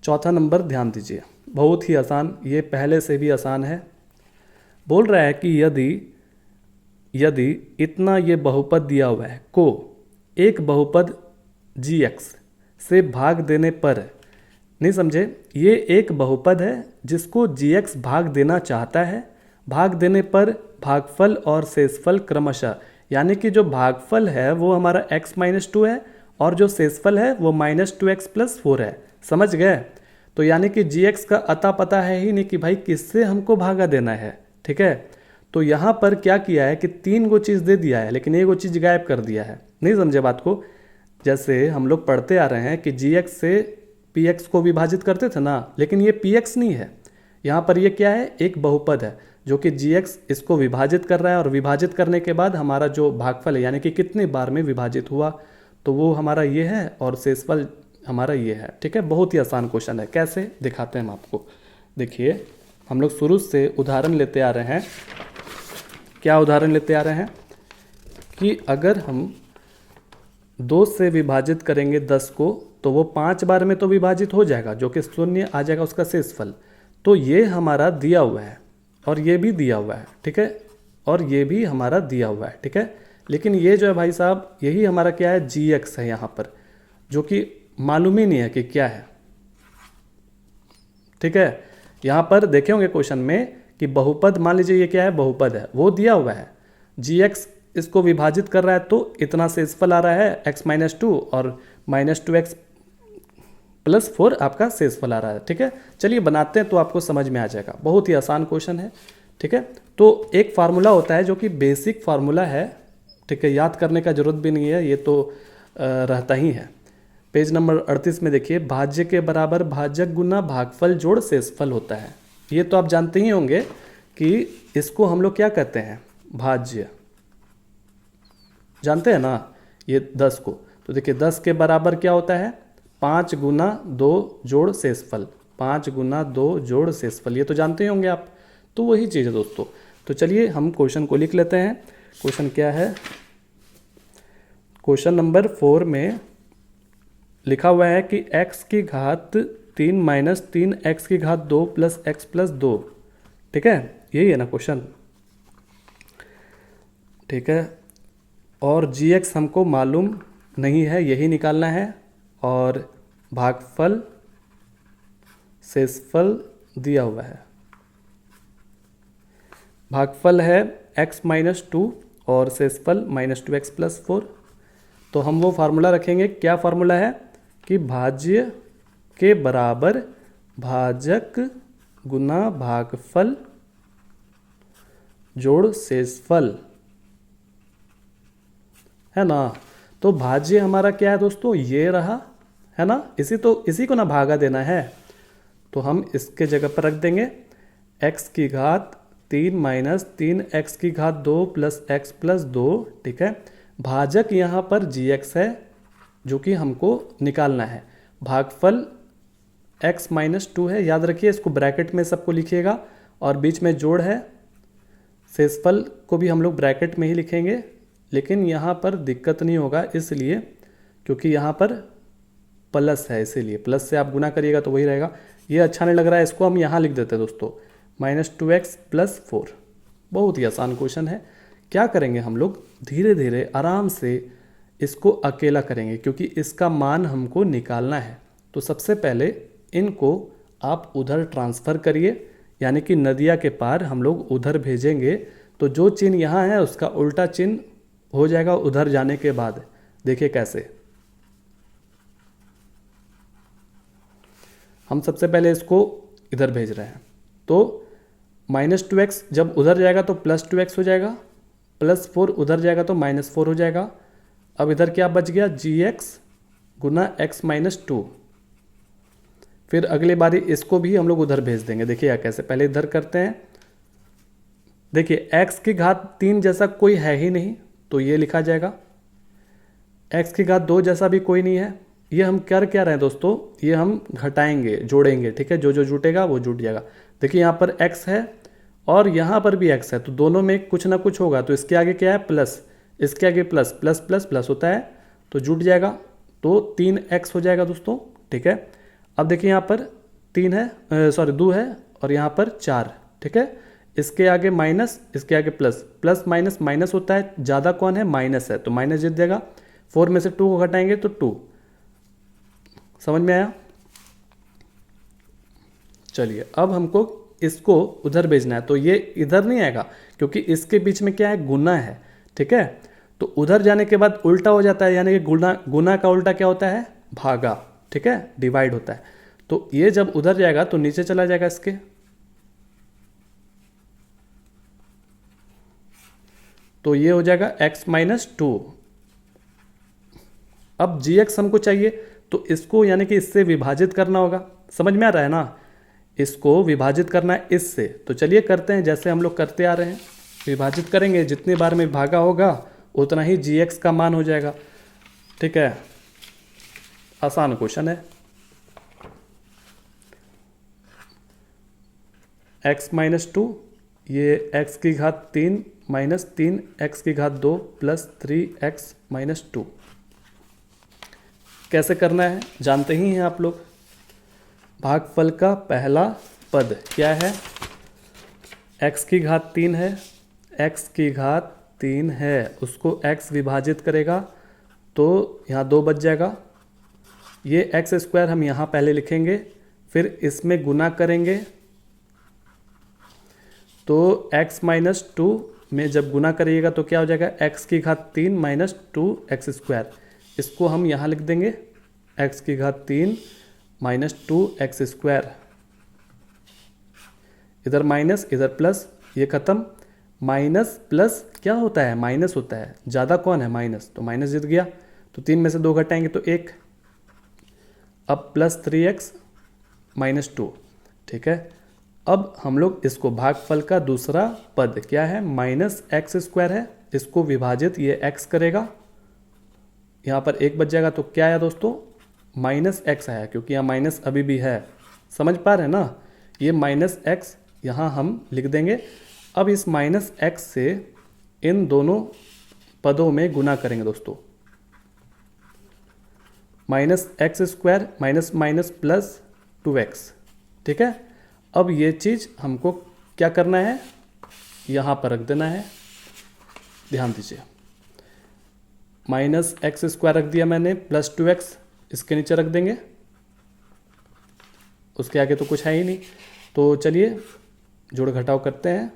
चौथा नंबर ध्यान दीजिए, बहुत ही आसान, ये पहले से भी आसान है। बोल रहा है कि यदि इतना ये बहुपद दिया हुआ है को एक बहुपद gx से भाग देने पर नहीं समझे? ये एक बहुपद है जिसको gx भाग देना चाहता है। भाग देने पर भागफल और शेषफल क्रमशः, यानी कि जो भागफल है वो हमारा x-2 है और जो शेषफल है वो -2x+4 है। समझ गए? तो यानी कि gx का अता पता है ही नहीं कि भाई किससे हमको भागा देना है। ठीक है, तो यहाँ पर क्या किया है कि 3 गो चीज़ दे दिया है लेकिन एक गो चीज़ गायब कर दिया है। नहीं समझे बात को? जैसे हम लोग पढ़ते आ रहे हैं कि gx से px को विभाजित करते थे ना, लेकिन ये px नहीं है। यहाँ पर ये क्या है? एक बहुपद है जो कि gx इसको विभाजित कर रहा है और विभाजित करने के बाद हमारा जो भागफल है यानी कि कितने बार में विभाजित हुआ तो वो हमारा ये है और शेषफल हमारा ये है। ठीक है, बहुत ही आसान क्वेश्चन है। कैसे दिखाते हैं हम आपको। देखिए हम लोग शुरू से उदाहरण लेते आ रहे हैं। क्या उदाहरण लेते आ रहे हैं कि अगर हम 2 से विभाजित करेंगे 10 को तो वो 5 बार में तो विभाजित हो जाएगा जो कि 0 आ जाएगा उसका शेषफल। तो ये हमारा दिया हुआ है और ये भी दिया हुआ है। ठीक है, और ये भी हमारा दिया हुआ है। ठीक है, लेकिन ये जो है भाई साहब यही हमारा क्या है? gx है यहाँ पर, जो कि मालूम ही नहीं है कि क्या है। ठीक है, यहाँ पर देखे होंगे क्वेश्चन में कि बहुपद, मान लीजिए ये क्या है? बहुपद है, वो दिया हुआ है। gx इसको विभाजित कर रहा है तो इतना शेषफल आ रहा है x-2 और -2x+4 आपका शेषफल आ रहा है। ठीक है, चलिए बनाते हैं तो आपको समझ में आ जाएगा। बहुत ही आसान क्वेश्चन है। ठीक है, तो एक फार्मूला होता है जो कि बेसिक फार्मूला है। ठीक है, याद करने का जरूरत भी नहीं है, ये तो रहता ही है। पेज नंबर 38 में देखिए, भाज्य के बराबर भाजक गुना भागफल जोड़ शेषफल होता है। ये तो आप जानते ही होंगे कि इसको हम लोग क्या कहते हैं? भाज्य। जानते हैं ना ये 10 को? तो देखिए 10 के बराबर क्या होता है? 5 गुना 2 जोड़ शेषफल। 5 गुना 2 जोड़ शेषफल, ये तो जानते ही होंगे आप। तो वही चीज़ है दोस्तों। तो चलिए हम क्वेश्चन को लिख लेते हैं। क्वेश्चन क्या है? क्वेश्चन नंबर 4 में लिखा हुआ है कि x की घात 3 माइनस 3x की घात 2 प्लस x प्लस 2। ठीक है, यही है ना क्वेश्चन? ठीक है, और gx हमको मालूम नहीं है, यही निकालना है। और भागफल शेषफल दिया हुआ है। भागफल है x-2 और शेषफल -2x+4। तो हम वो फार्मूला रखेंगे। क्या फार्मूला है? कि भाज्य के बराबर भाजक गुना भागफल जोड़ शेषफल, है ना? तो भाज्य हमारा क्या है दोस्तों? ये रहा, है ना? इसी को ना भागा देना है, तो हम इसके जगह पर रख देंगे x की घात 3 माइनस 3x की घात 2 प्लस x प्लस 2। ठीक है, भाजक यहाँ पर gx है जो कि हमको निकालना है। भागफल x-2 है, याद रखिए, इसको ब्रैकेट में सबको लिखिएगा। और बीच में जोड़ है, शेषफल को भी हम लोग ब्रैकेट में ही लिखेंगे। लेकिन यहाँ पर दिक्कत नहीं होगा इसलिए क्योंकि यहाँ पर प्लस है, इसीलिए प्लस से आप गुना करिएगा तो वही रहेगा। ये अच्छा नहीं लग रहा है, इसको हम यहाँ लिख देते हैं दोस्तों, -2x+4। बहुत ही आसान क्वेश्चन है। क्या करेंगे हम लोग? धीरे धीरे आराम से इसको अकेला करेंगे क्योंकि इसका मान हमको निकालना है। तो सबसे पहले इनको आप उधर ट्रांसफ़र करिए, यानी कि नदिया के पार हम लोग उधर भेजेंगे तो जो चिन्ह यहाँ है उसका उल्टा चिन्ह हो जाएगा उधर जाने के बाद। देखिए कैसे। हम सबसे पहले इसको इधर भेज रहे हैं तो -2x जब उधर जाएगा तो +2x हो जाएगा, +4 उधर जाएगा तो -4 हो जाएगा। अब इधर क्या बच गया? gx गुना x-2। फिर अगली बारी इसको भी हम लोग उधर भेज देंगे। देखिए कैसे, पहले इधर करते हैं। देखिए x की घात 3 जैसा कोई है ही नहीं तो ये लिखा जाएगा। x की घात 2 जैसा भी कोई नहीं है। ये हम कर क्या रहे हैं दोस्तों? ये हम घटाएंगे, जोड़ेंगे। ठीक है, जो जो जुटेगा वो जुट जाएगा। देखिए यहाँ पर x है और यहाँ पर भी x है, तो दोनों में कुछ ना कुछ होगा। तो इसके आगे क्या है? प्लस, इसके आगे प्लस, प्लस प्लस प्लस होता है तो जुट जाएगा, तो 3x हो जाएगा दोस्तों। ठीक है, अब देखिए यहाँ पर 2 है और यहाँ पर 4। ठीक है, इसके आगे माइनस, इसके आगे प्लस, प्लस माइनस माइनस होता है, ज़्यादा कौन है? माइनस है, तो माइनस जीत जाएगा। 4 में से 2 को घटाएंगे तो 2। समझ में आया? चलिए अब हमको इसको उधर भेजना है, तो ये इधर नहीं आएगा क्योंकि इसके बीच में क्या है, गुना है। ठीक है, तो उधर जाने के बाद उल्टा हो जाता है, यानी कि गुना गुना का उल्टा क्या होता है, भागा। ठीक है, डिवाइड होता है। तो ये जब उधर जाएगा तो नीचे चला जाएगा इसके, तो ये हो जाएगा x माइनस 2। अब gx हमको चाहिए, तो इसको यानी कि इससे विभाजित करना होगा। समझ में आ रहा है ना, इसको विभाजित करना है इससे। तो चलिए करते हैं, जैसे हम लोग करते आ रहे हैं। विभाजित करेंगे, जितनी बार में भागा होगा उतना ही gx का मान हो जाएगा। ठीक है, आसान क्वेश्चन है। x माइनस 2, ये x की घात 3 माइनस 3 x की घात 2 प्लस 3x माइनस 2। कैसे करना है जानते ही हैं आप लोग। भागफल का पहला पद क्या है, x की घात 3 है, x की घात 3 है, उसको x विभाजित करेगा तो यहाँ 2 बच जाएगा। ये x स्क्वायर हम यहाँ पहले लिखेंगे, फिर इसमें गुना करेंगे तो x माइनस 2 में जब गुना करिएगा तो क्या हो जाएगा, x की घात 3 माइनस 2x स्क्वायर। इसको हम यहाँ लिख देंगे x की घात 3 माइनस 2x स्क्वायर। इधर माइनस इधर प्लस, ये खत्म। माइनस प्लस क्या होता है, माइनस होता है। ज़्यादा कौन है, माइनस, तो माइनस जीत गया। तो 3 में से 2 घटाएंगे तो 1। अब प्लस 3x माइनस 2। ठीक है, अब हम लोग इसको भागफल का दूसरा पद क्या है, माइनस एक्स स्क्वायर है, इसको विभाजित ये x करेगा, यहाँ पर 1 बच जाएगा। तो क्या आया दोस्तों, माइनस एक्स आया, क्योंकि यहाँ माइनस अभी भी है। समझ पा रहे हैं ना, ये माइनस एक्स यहाँ हम लिख देंगे। अब इस माइनस एक्स से इन दोनों पदों में गुना करेंगे दोस्तों। Minus x square minus minus plus 2x। ठीक है, अब ये चीज़ हमको क्या करना है, यहाँ पर रख देना है। ध्यान दीजिए, माइनस एक्स स्क्वायर रख दिया मैंने, प्लस 2x इसके नीचे रख देंगे, उसके आगे तो कुछ है ही नहीं। तो चलिए जोड़ घटाव करते हैं।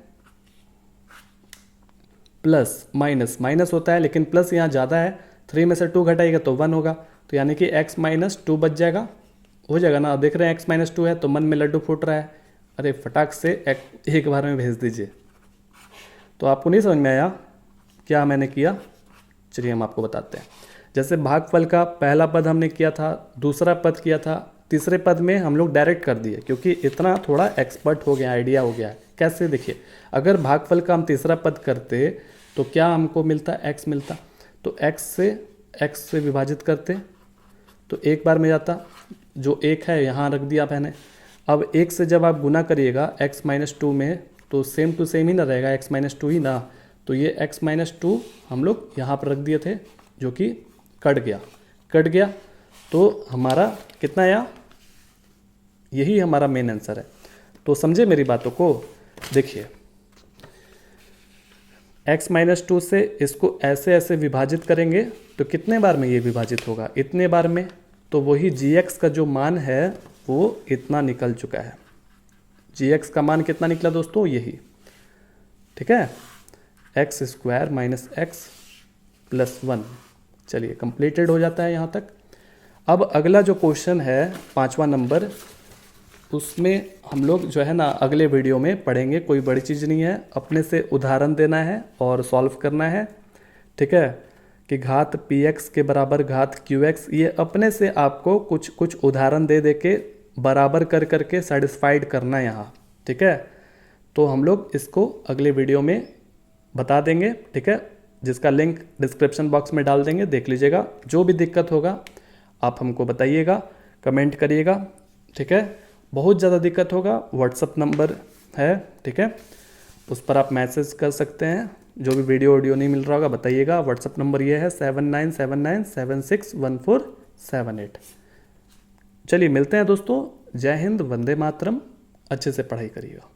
प्लस माइनस माइनस होता है, लेकिन प्लस यहाँ ज़्यादा है, 3 में से 2 घटाएगा तो 1 होगा। तो यानी कि x माइनस 2 बच जाएगा, हो जाएगा ना। देख रहे हैं x माइनस 2 है तो मन में लड्डू फूट रहा है। अरे फटाक से एक बार में भेज दीजिए। तो आपको नहीं समझ में आया क्या मैंने किया, चलिए हम आपको बताते हैं। जैसे भागफल का पहला पद हमने किया था, दूसरा पद किया था, तीसरे पद में हम लोग डायरेक्ट कर दिए, क्योंकि इतना थोड़ा एक्सपर्ट हो गया, आइडिया हो गया है। कैसे, देखिए, अगर भागफल का हम तीसरा पद करते तो क्या हमको मिलता, x मिलता। तो x से विभाजित करते तो एक बार में जाता, जो 1 है यहाँ रख दिया मैंने। अब 1 से जब आप गुना करिएगा x माइनस 2 में, तो सेम टू सेम ही ना रहेगा, x माइनस 2 ही ना। तो ये x माइनस 2 हम लोग यहाँ पर रख दिए थे, जो कि कट गया। तो हमारा कितना आया, यही हमारा मेन आंसर है। तो समझे मेरी बातों को। देखिए, x माइनस 2 से इसको ऐसे ऐसे विभाजित करेंगे तो कितने बार में ये विभाजित होगा, इतने बार में। तो वही gx का जो मान है वो इतना निकल चुका है। gx का मान कितना निकला दोस्तों, यही। ठीक है, x square minus x plus 1। चलिए कंप्लीटेड हो जाता है यहाँ तक। अब अगला जो क्वेश्चन है 5वां नंबर, उसमें हम लोग जो है ना अगले वीडियो में पढ़ेंगे। कोई बड़ी चीज़ नहीं है, अपने से उदाहरण देना है और सॉल्व करना है। ठीक है, कि घात px के बराबर घात qx, ये अपने से आपको कुछ कुछ उदाहरण दे के बराबर कर करके सेटिस्फाइड करना है यहाँ। ठीक है, तो हम लोग इसको अगले वीडियो में बता देंगे। ठीक है, जिसका लिंक डिस्क्रिप्शन बॉक्स में डाल देंगे, देख लीजिएगा। जो भी दिक्कत होगा आप हमको बताइएगा, कमेंट करिएगा। ठीक है, बहुत ज़्यादा दिक्कत होगा, व्हाट्सअप नंबर है। ठीक है, उस पर आप मैसेज कर सकते हैं। जो भी वीडियो नहीं मिल रहा होगा बताइएगा। व्हाट्सअप नंबर ये है 7979761478। चलिए मिलते हैं दोस्तों। जय हिंद, वंदे मातरम। अच्छे से पढ़ाई करिएगा।